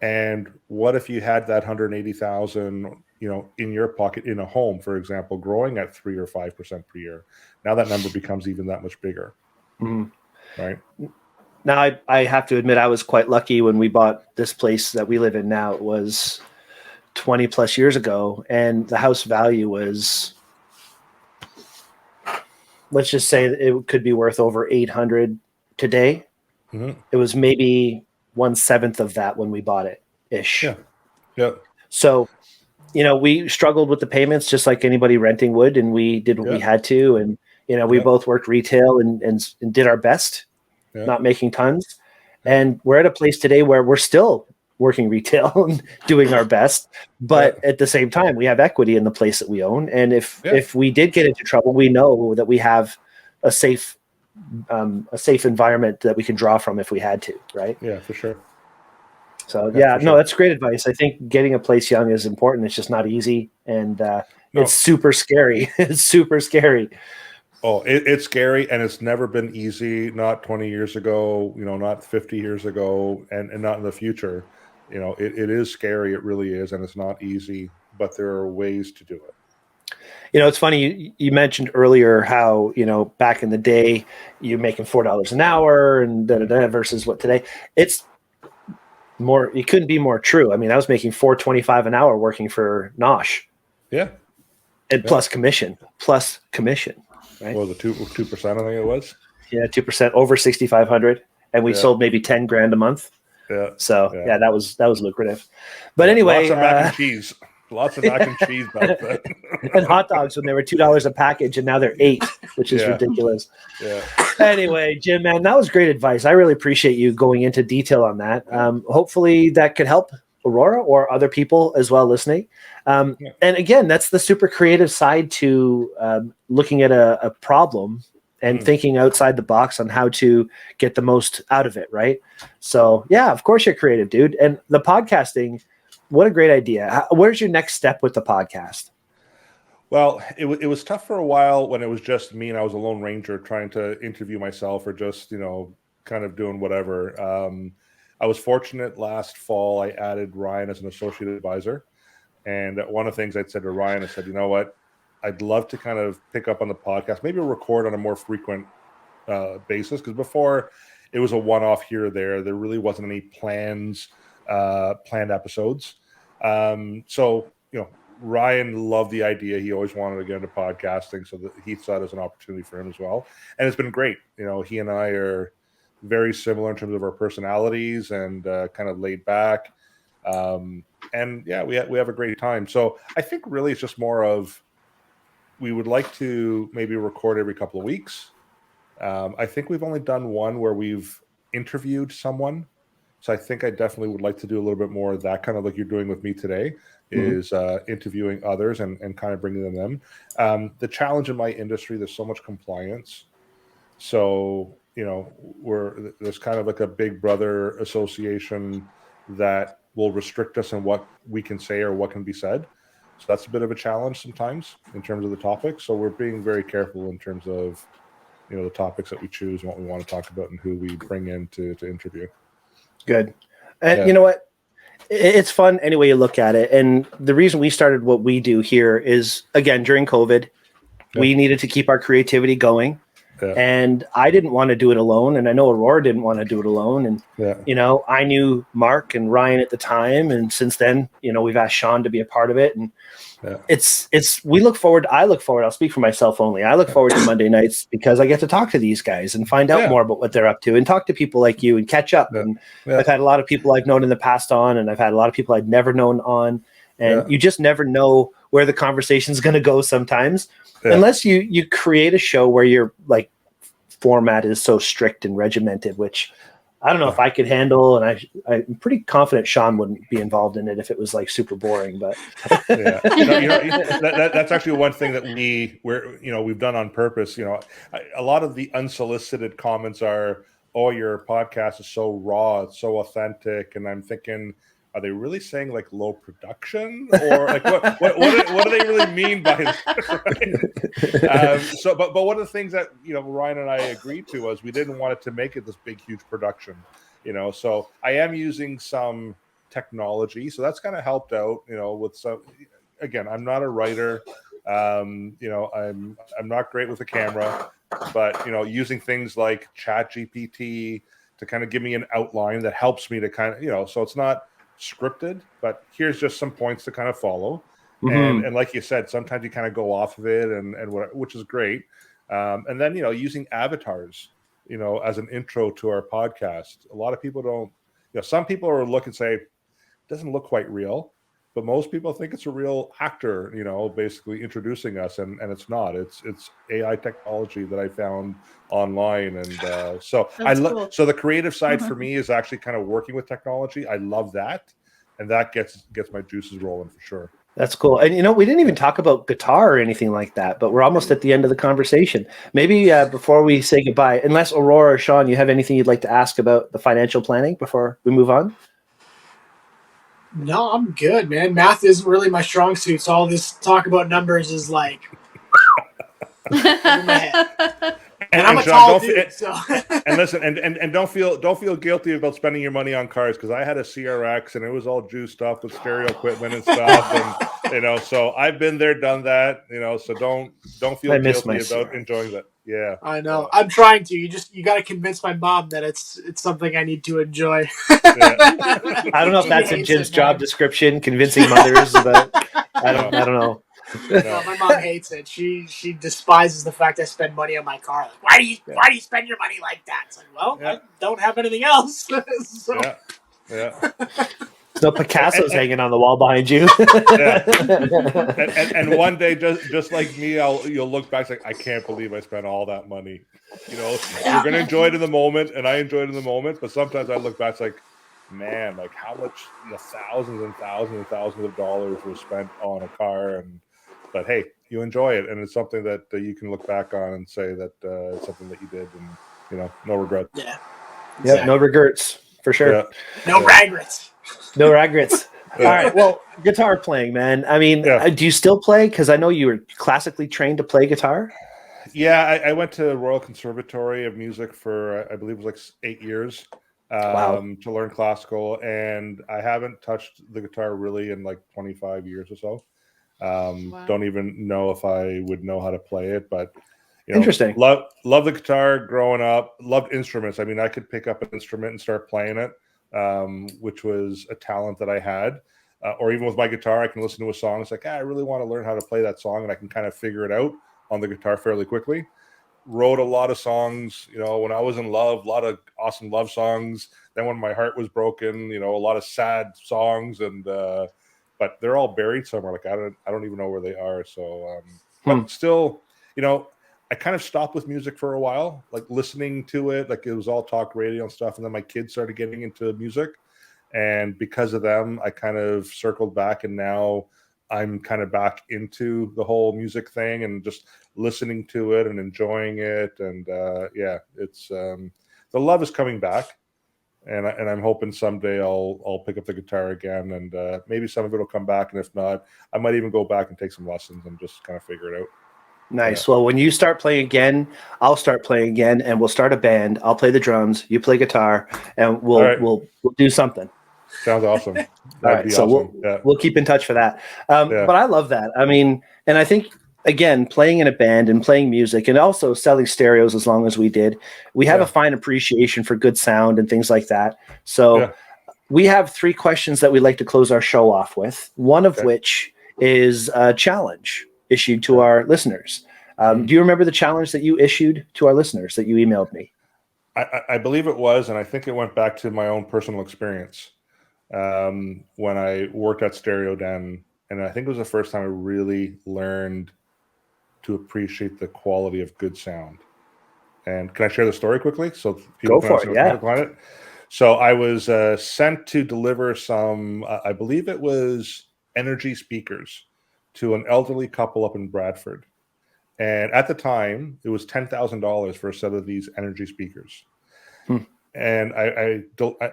And what if you had that 180,000, in your pocket in a home, for example, growing at 3 or 5% per year? Now that number becomes even that much bigger. Mm-hmm. Right. Now, I have to admit, I was quite lucky when we bought this place that we live in now. It was 20 plus years ago, and the house value was, let's just say it could be worth over 800 today. Mm-hmm. It was maybe 1/7 of that when we bought it ish. Yeah. So, we struggled with the payments just like anybody renting would, and we did what we had to. And, we both worked retail and did our best, not making tons. And we're at a place today where we're still working retail and doing our best. But at the same time, we have equity in the place that we own. And if we did get into trouble, we know that we have a safe environment that we can draw from if we had to, right? Yeah, for sure. So that's great advice. I think getting a place young is important. It's just not easy, and it's super scary. It's super scary. Oh, it's scary, and it's never been easy. Not 20 years ago, not 50 years ago, and not in the future. It is scary. It really is, and it's not easy. But there are ways to do it. It's funny, you mentioned earlier how, back in the day, you're making $4 an hour and versus what today. It's more, it couldn't be more true. I mean, I was making $4.25 an hour working for Nosh. Yeah. And plus commission, right? Well, the 2%, I think it was. Yeah, 2% over 6,500. And we sold maybe 10 grand a month. Yeah. So that was lucrative. But anyway, lots of mac and cheese. Lots of mac and cheese back then. And hot dogs when they were $2 a package, and now they're $8, which is ridiculous. Yeah. Anyway, Jim, man, that was great advice. I really appreciate you going into detail on that. Hopefully that could help Aurora or other people as well listening. And again, that's the super creative side to looking at a problem and thinking outside the box on how to get the most out of it, right? So, yeah, of course you're creative, dude. And the podcasting, what a great idea. Where's your next step with the podcast? Well, it was tough for a while when it was just me and I was a lone ranger trying to interview myself or just, kind of doing whatever. I was fortunate last fall. I added Ryan as an associate advisor. And one of the things I'd said to Ryan, I said, you know what? I'd love to kind of pick up on the podcast, maybe record on a more frequent basis. Because before it was a one-off here or there. There really wasn't any planned episodes. So, Ryan loved the idea. He always wanted to get into podcasting, so that he saw it as an opportunity for him as well. And it's been great. He and I are very similar in terms of our personalities and kind of laid back. And yeah, we have a great time. So I think really it's just more of, we would like to maybe record every couple of weeks. I think we've only done one where we've interviewed someone. So I think I definitely would like to do a little bit more of that, kind of like you're doing with me today, is interviewing others and kind of bringing them in. The challenge in my industry, there's so much compliance. So, there's kind of like a big brother association that will restrict us on what we can say or what can be said. So that's a bit of a challenge sometimes in terms of the topics. So we're being very careful in terms of, the topics that we choose and what we want to talk about and who we bring in to interview. Good. And you know what? It's fun any way you look at it. And the reason we started what we do here is, again, during COVID, we needed to keep our creativity going. Yeah. And I didn't want to do it alone. And I know Aurora didn't want to do it alone. And, I knew Mark and Ryan at the time. And since then, we've asked Sean to be a part of it. And I look forward, I'll speak for myself only. I look forward to Monday nights because I get to talk to these guys and find out more about what they're up to and talk to people like you and catch up. And I've had a lot of people I've known in the past on, and I've had a lot of people I'd never known on. and you just never know where the conversation's going to go sometimes, unless you create a show where your like format is so strict and regimented, which I don't know if I could handle, and I'm pretty confident Sean wouldn't be involved in it if it was like super boring. But that's actually one thing that we've done on purpose. A lot of the unsolicited comments are, "Oh, your podcast is so raw, it's so authentic," and I'm thinking, are they really saying like low production, or like what do they really mean by that? Right? But one of the things that Ryan and I agreed to was we didn't want it to make it this big huge production, So I am using some technology, so that's kind of helped out, with some. Again, I'm not a writer, I'm not great with a camera, but using things like ChatGPT to kind of give me an outline that helps me to kind of so it's not scripted, but here's just some points to kind of follow. And like you said, sometimes you kind of go off of it and which is great. And then using avatars as an intro to our podcast. A lot of people don't, some people are looking and say it doesn't look quite real, but most people think it's a real actor basically introducing us, and it's not. It's AI technology that I found online, and so cool. So the creative side for me is actually kind of working with technology. I love that, and that gets my juices rolling for sure. That's cool. And we didn't even talk about guitar or anything like that, but we're almost at the end of the conversation. Maybe before we say goodbye, unless Aurora or Sean, you have anything you'd like to ask about the financial planning before we move on? No, I'm good, man. Math isn't really my strong suit, so all this talk about numbers is like over my head. And I'm a tall dude, so. And listen, and don't feel guilty about spending your money on cars, because I had a CRX and it was all juiced up with stereo equipment and stuff, and so I've been there, done that, so don't feel guilty about enjoying that. Yeah, I know. I'm trying to. You got to convince my mom that it's something I need to enjoy. I don't know if that's in Jim's job description, convincing mothers, but I don't know. No, my mom hates it. She despises the fact I spend money on my car. Like, why do you spend your money like that? It's like, well, I don't have anything else. So. Yeah. No Picasso's hanging on the wall behind you. And one day, just like me, you'll look back like, I can't believe I spent all that money. You're gonna enjoy it in the moment, and I enjoyed it in the moment. But sometimes I look back, it's like, man, like how much thousands and thousands and thousands of dollars were spent on a car, but hey, you enjoy it, and it's something that you can look back on and say that it's something that you did, and no regrets. Yeah. Exactly. No regrets for sure. Yeah. No regrets. No regrets. All right. Well, guitar playing, man. I mean, do you still play? Because I know you were classically trained to play guitar. Yeah, I went to Royal Conservatory of Music for I believe it was like 8 years. To learn classical, and I haven't touched the guitar really in like 25 years or so. Don't even know if I would know how to play it, but interesting. Love the guitar growing up. Loved instruments. I mean, I could pick up an instrument and start playing it, which was a talent that I had. Or even with my guitar, I can listen to a song. It's like, I really want to learn how to play that song, and I can kind of figure it out on the guitar fairly quickly. Wrote a lot of songs, when I was in love, a lot of awesome love songs. Then when my heart was broken, a lot of sad songs, and but they're all buried somewhere. Like I don't even know where they are. So, but still, I kind of stopped with music for a while, like listening to it, like it was all talk radio and stuff. And then my kids started getting into music, and because of them, I kind of circled back, and now I'm kind of back into the whole music thing and just listening to it and enjoying it. And it's the love is coming back, and I'm hoping someday I'll pick up the guitar again, and maybe some of it will come back. And if not, I might even go back and take some lessons and just kind of figure it out. Nice. Well, when you start playing again, I'll start playing again, and we'll start a band. I'll play the drums, you play guitar, and we'll do something. Sounds awesome. That'd be so awesome. We'll keep in touch for that. But I love that. I mean, and I think, again, playing in a band and playing music and also selling stereos as long as we did, we have a fine appreciation for good sound and things like that. So we have 3 questions that we'd like to close our show off with, one of which is a challenge issued to our listeners. Do you remember the challenge that you issued to our listeners that you emailed me? I believe it was, and I think it went back to my own personal experience. When I worked at Stereo Den And I think it was the first time I really learned to appreciate the quality of good sound. And can I share the story quickly so people Go can for understand it, yeah. what's on it? So I was sent to deliver some, I believe it was energy speakers to an elderly couple up in Bradford. And at the time, it was $10,000 for a set of these energy speakers. And I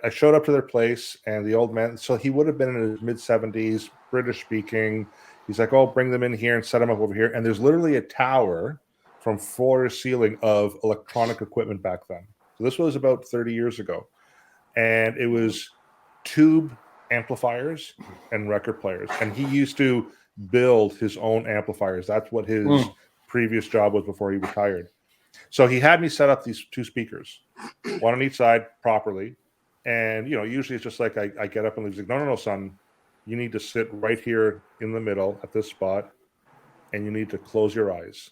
showed up to their place, and the old man, so he would have been in his mid-70s, British speaking. He's like, "Oh, bring them in here and set them up over here." And there's literally a tower from floor to ceiling of electronic equipment back then. So this was about 30 years ago. And it was tube amplifiers and record players. And he used to build his own amplifiers. That's what his previous job was before he retired. So he had me set up these two speakers, one on each side properly. And, usually it's just like I get up and he's like, no, son, you need to sit right here in the middle at this spot, and you need to close your eyes.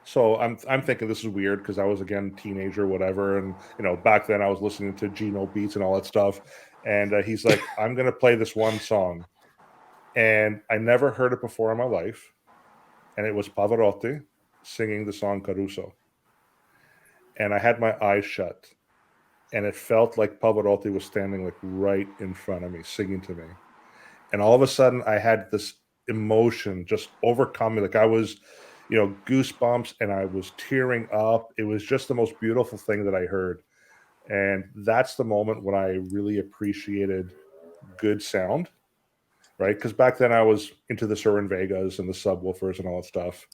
So I'm thinking this is weird because I was, again, teenager, whatever. And, back then I was listening to Geno beats and all that stuff. And he's like, I'm going to play this one song. And I never heard it before in my life. And it was Pavarotti singing the song Caruso. And I had my eyes shut. And it felt like Pavarotti was standing like right in front of me, singing to me. And all of a sudden I had this emotion just overcome me. Like I was, goosebumps, and I was tearing up. It was just the most beautiful thing that I heard. And that's the moment when I really appreciated good sound, right? Because back then I was into the Cerwin Vegas and the subwoofers and all that stuff.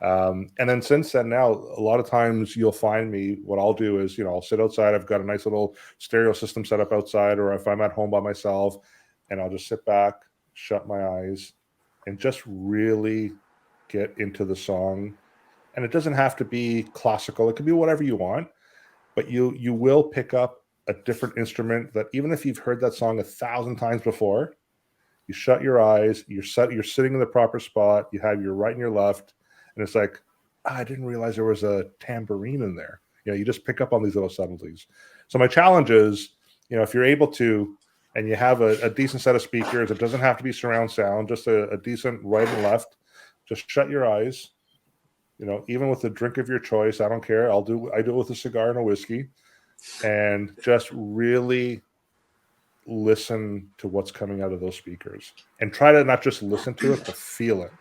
And then since then, now a lot of times you'll find me, what I'll do is, I'll sit outside. I've got a nice little stereo system set up outside, or if I'm at home by myself, and I'll just sit back, shut my eyes, and just really get into the song. And it doesn't have to be classical. It could be whatever you want, but you will pick up a different instrument that even if you've heard that song 1,000 times before, you shut your eyes, you're sitting in the proper spot, you have your right and your left, and it's like, I didn't realize there was a tambourine in there. You just pick up on these little subtleties. So my challenge is, if you're able to, and you have a decent set of speakers, it doesn't have to be surround sound, just a decent right and left, just shut your eyes, even with a drink of your choice. I don't care. I do it with a cigar and a whiskey, and just really listen to what's coming out of those speakers, and try to not just listen to it, but feel it.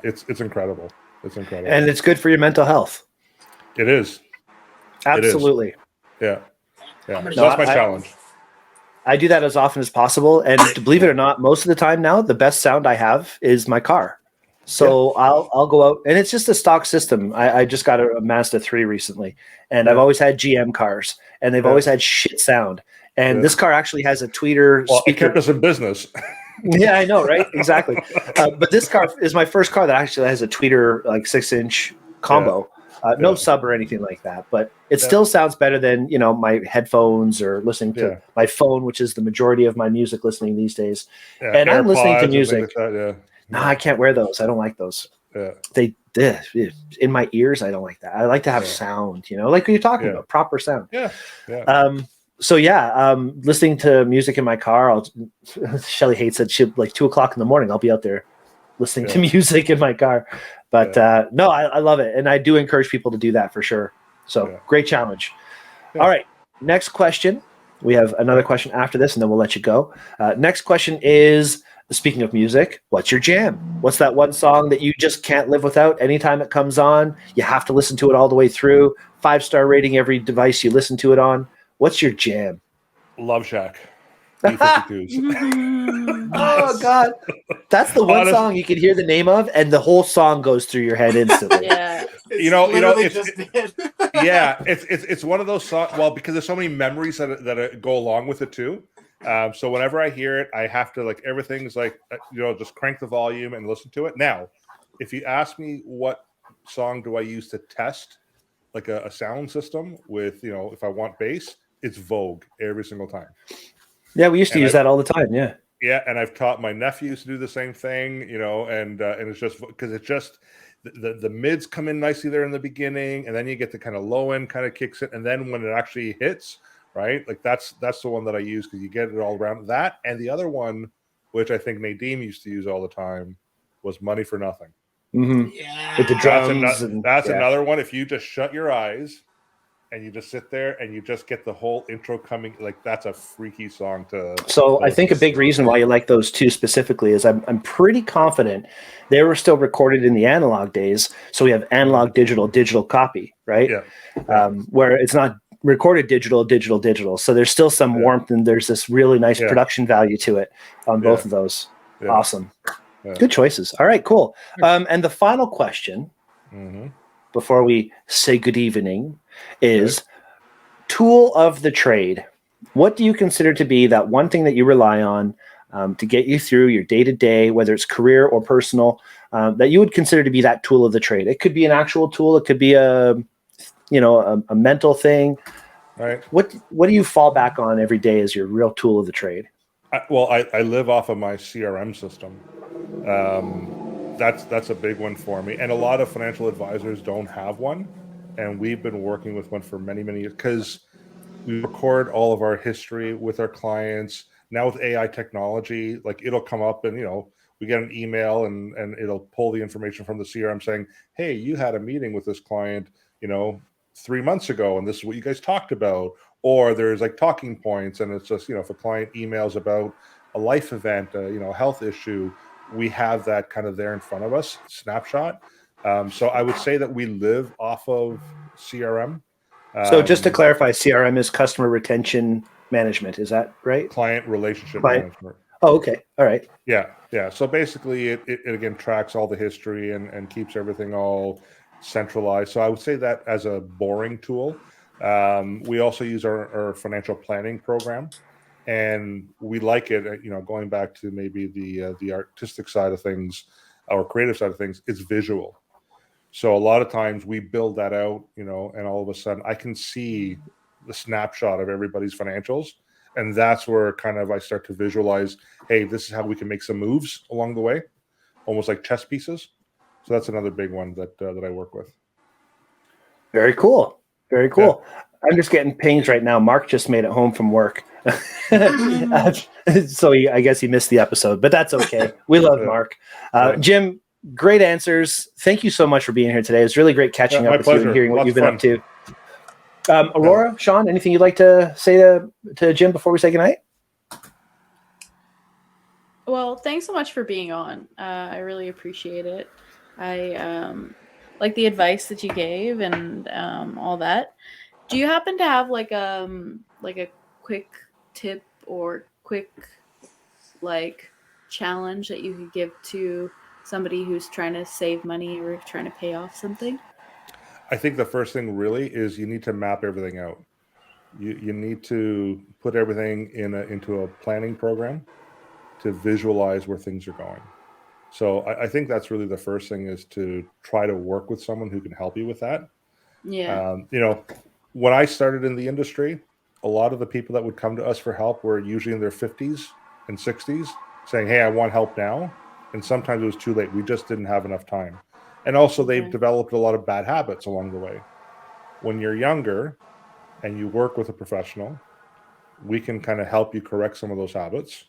It's incredible. It's incredible. And it's good for your mental health. It is. Absolutely. Yeah. So No, that's my challenge. I do that as often as possible. And to believe it or not, most of the time now, the best sound I have is my car. So I'll go out, and it's just a stock system. I just got a Mazda 3 recently, and I've always had GM cars, and they've always had shit sound. And this car actually has a tweeter speaker. It kept us in business. Yeah, I know, right? Exactly. But this car is my first car that actually has a tweeter, like 6-inch combo. No sub or anything like that, but it still sounds better than my headphones or listening to my phone, which is the majority of my music listening these days. And I'm listening to music. Like that, No, I can't wear those. I don't like those. Yeah. They in my ears. I don't like that. I like to have sound. Like you're talking about, proper sound. Yeah. So listening to music in my car. Shelly hates it. She like 2:00 in the morning. I'll be out there listening to music in my car. But no, I love it, and I do encourage people to do that for sure. So great challenge. Yeah. All right, next question. We have another question after this, and then we'll let you go. Next question is, speaking of music, what's your jam? What's that one song that you just can't live without? Anytime it comes on, you have to listen to it all the way through. 5-star rating every device you listen to it on. What's your jam? Love Shack. B-52s. Oh God, that's the one song you can hear the name of, and the whole song goes through your head instantly. It's one of those songs. Well, because there's so many memories that go along with it too. So whenever I hear it, I have to everything's just crank the volume and listen to it. Now, if you ask me what song do I use to test a sound system with, if I want bass, it's Vogue every single time. Yeah, we used to use that all the time. Yeah. Yeah, and I've taught my nephews to do the same thing, and it's just because it's just the mids come in nicely there in the beginning, and then you get the kind of low end kind of kicks it, and then when it actually hits, right? That's the one that I use because you get it all around that. And the other one which I think Nadim used to use all the time, was money for nothing. Mm-hmm. Yeah. With the drums. That's another one. If you just shut your eyes and you just sit there and you just get the whole intro coming, like that's a freaky song to. So I think a big reason why you like those two specifically is I'm pretty confident they were still recorded in the analog days. So we have analog, digital copy, right? Yeah. Where it's not recorded digital. So there's still some warmth and there's this really nice production value to it on both of those. Yeah. Awesome. Yeah. Good choices. All right, cool. And the final question before we say good evening is tool of the trade. What do you consider to be that one thing that you rely on to get you through your day-to-day, whether it's career or personal, that you would consider to be that tool of the trade? It could be an actual tool. It could be a mental thing. Right. What do you fall back on every day as your real tool of the trade? I live off of my CRM system. That's a big one for me. And a lot of financial advisors don't have one. And we've been working with one for many, many years because we record all of our history with our clients. Now with AI technology, like it'll come up and, we get an email and it'll pull the information from the CRM saying, hey, you had a meeting with this client, 3 months ago, and this is what you guys talked about. Or there's like talking points, and it's just, if a client emails about a life event, a health issue, we have that kind of there in front of us, snapshot. So I would say that we live off of CRM. So just to clarify, CRM is customer retention management. Is that right? Client relationship management. Oh, okay. All right. Yeah. So basically it again tracks all the history and keeps everything all centralized. So I would say that as a boring tool. We also use our financial planning program, and we like it, going back to maybe the artistic side of things, or creative side of things, it's visual. So a lot of times we build that out, and all of a sudden I can see the snapshot of everybody's financials. And that's where kind of I start to visualize, hey, this is how we can make some moves along the way, almost like chess pieces. So that's another big one that I work with. Very cool. Very cool. Yeah. I'm just getting pings right now. Mark just made it home from work. So I guess he missed the episode, but that's okay. We love Mark. Jim, great answers. Thank you so much for being here today. It was really great catching up with you and hearing what you've been up to. Aurora, Sean, anything you'd like to say to Jim before we say goodnight? Well, thanks so much for being on. I really appreciate it. I like the advice that you gave and all that. Do you happen to have like a quick tip or quick challenge that you could give to somebody who's trying to save money or trying to pay off something? I think the first thing really is you need to map everything out. You need to put everything into a planning program to visualize where things are going. So I think that's really the first thing, is to try to work with someone who can help you with that. Yeah. When I started in the industry, a lot of the people that would come to us for help were usually in their 50s and 60s saying, hey, I want help now. And sometimes it was too late. We just didn't have enough time. And also they've developed a lot of bad habits along the way. When you're younger and you work with a professional, we can kind of help you correct some of those habits.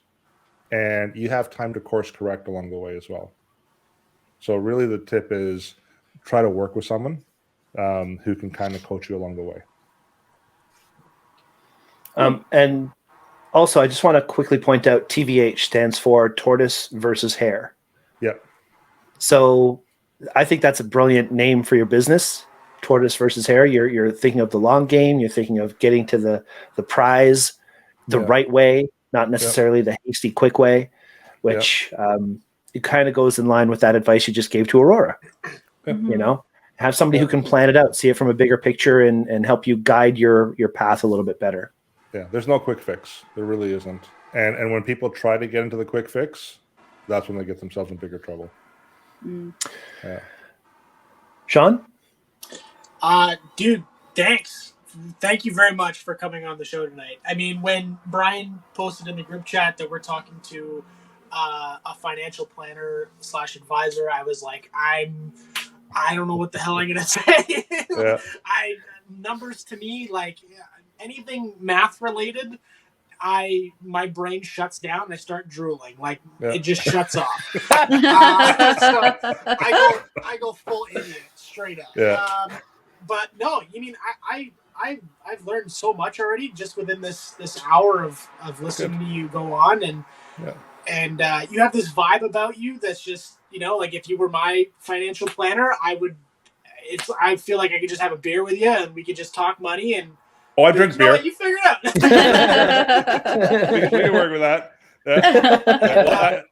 And you have time to course correct along the way as well. So really the tip is try to work with someone who can kind of coach you along the way. And also, I just want to quickly point out TVH stands for tortoise versus hare. Yep. So I think that's a brilliant name for your business, tortoise versus hare. You're thinking of the long game. You're thinking of getting to the prize the right way, not necessarily the hasty, quick way, which it kind of goes in line with that advice you just gave to Aurora. Have somebody who can plan it out, see it from a bigger picture, and help you guide your path a little bit better. Yeah, there's no quick fix. There really isn't. And when people try to get into the quick fix, that's when they get themselves in bigger trouble. Yeah. Sean? Dude, thanks. Thank you very much for coming on the show tonight. I mean, when Brian posted in the group chat that we're talking to a financial planner / advisor, I was like, I don't know what the hell I'm going to say. Numbers to me, anything math related, my brain shuts down and I start drooling. Like Yeah. it just shuts off. So I go full idiot straight up. Yeah. But no, you mean I've learned so much already just within this hour of listening to you go on, and you have this vibe about you that's just, you know, like if you were my financial planner, I feel like I could just have a beer with you and we could just talk money and I drink beer. You figure it out. we can work with that. Well,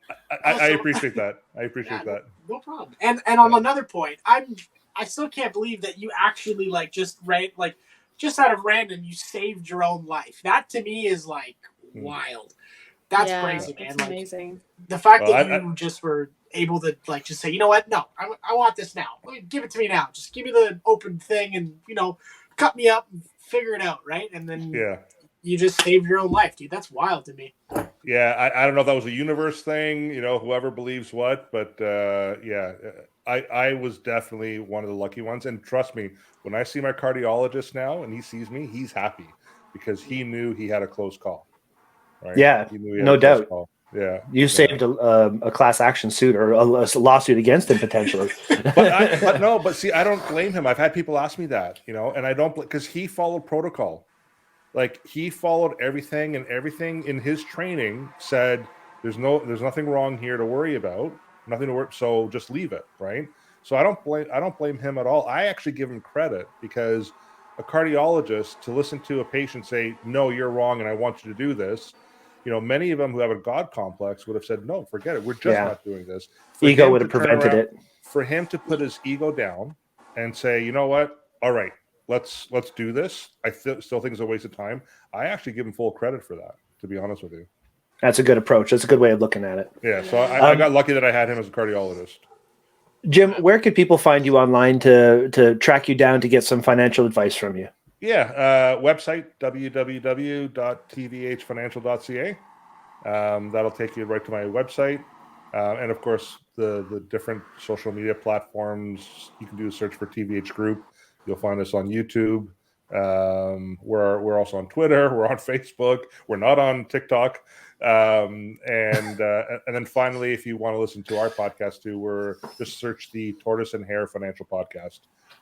I appreciate that. I appreciate that. No problem. And on another point, I still can't believe that you actually just out of random you saved your own life. That to me is wild. That's crazy, man. That's amazing. The fact that you just were able to just say, you know what? No, I want this now. Give it to me now. Just give me the open thing and, you know, cut me up and figure it out, right? And then you just saved your own life, dude. That's wild to me. Yeah, I don't know if that was a universe thing, you know, whoever believes what, but I was definitely one of the lucky ones. And trust me, when I see my cardiologist now and he sees me, he's happy because he knew he had a close call. Right? Yeah, no doubt. Call. Yeah, you saved a class action suit or a lawsuit against him potentially. but see, I don't blame him. I've had people ask me that, you know, and I don't, because he followed protocol. Like he followed everything, and everything in his training said there's nothing wrong here to worry about, nothing to worry. So just leave it, right? So I don't blame him at all. I actually give him credit because a cardiologist to listen to a patient say, "No, you're wrong, and I want you to do this." You know, many of them who have a God complex would have said, "No, forget it. We're just not doing this." Ego would have prevented it. For him to put his ego down and say, "You know what? All right, let's do this." I still think it's a waste of time. I actually give him full credit for that, to be honest with you. That's a good approach. That's a good way of looking at it. Yeah, so I got lucky that I had him as a cardiologist. Jim, where could people find you online to track you down to get some financial advice from you? Yeah, website, www.tvhfinancial.ca. That'll take you right to my website. And of course, the different social media platforms. You can do a search for TVH Group. You'll find us on YouTube. We're also on Twitter. We're on Facebook. We're not on TikTok. And then finally, if you want to listen to our podcast too, just search the Tortoise and Hare Financial Podcast,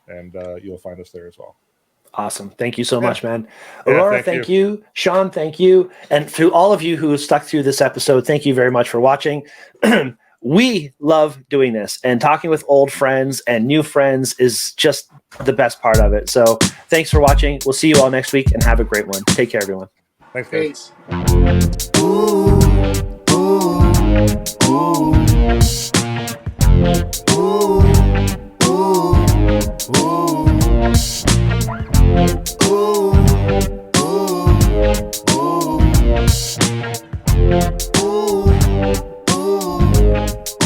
and you'll find us there as well. Awesome. Thank you so much, man. Aurora, thank you. Sean, thank you. And to all of you who stuck through this episode, thank you very much for watching. We love doing this, and talking with old friends and new friends is just the best part of it. So thanks for watching. We'll see you all next week, and have a great one. Take care, everyone. Thanks, guys. Peace.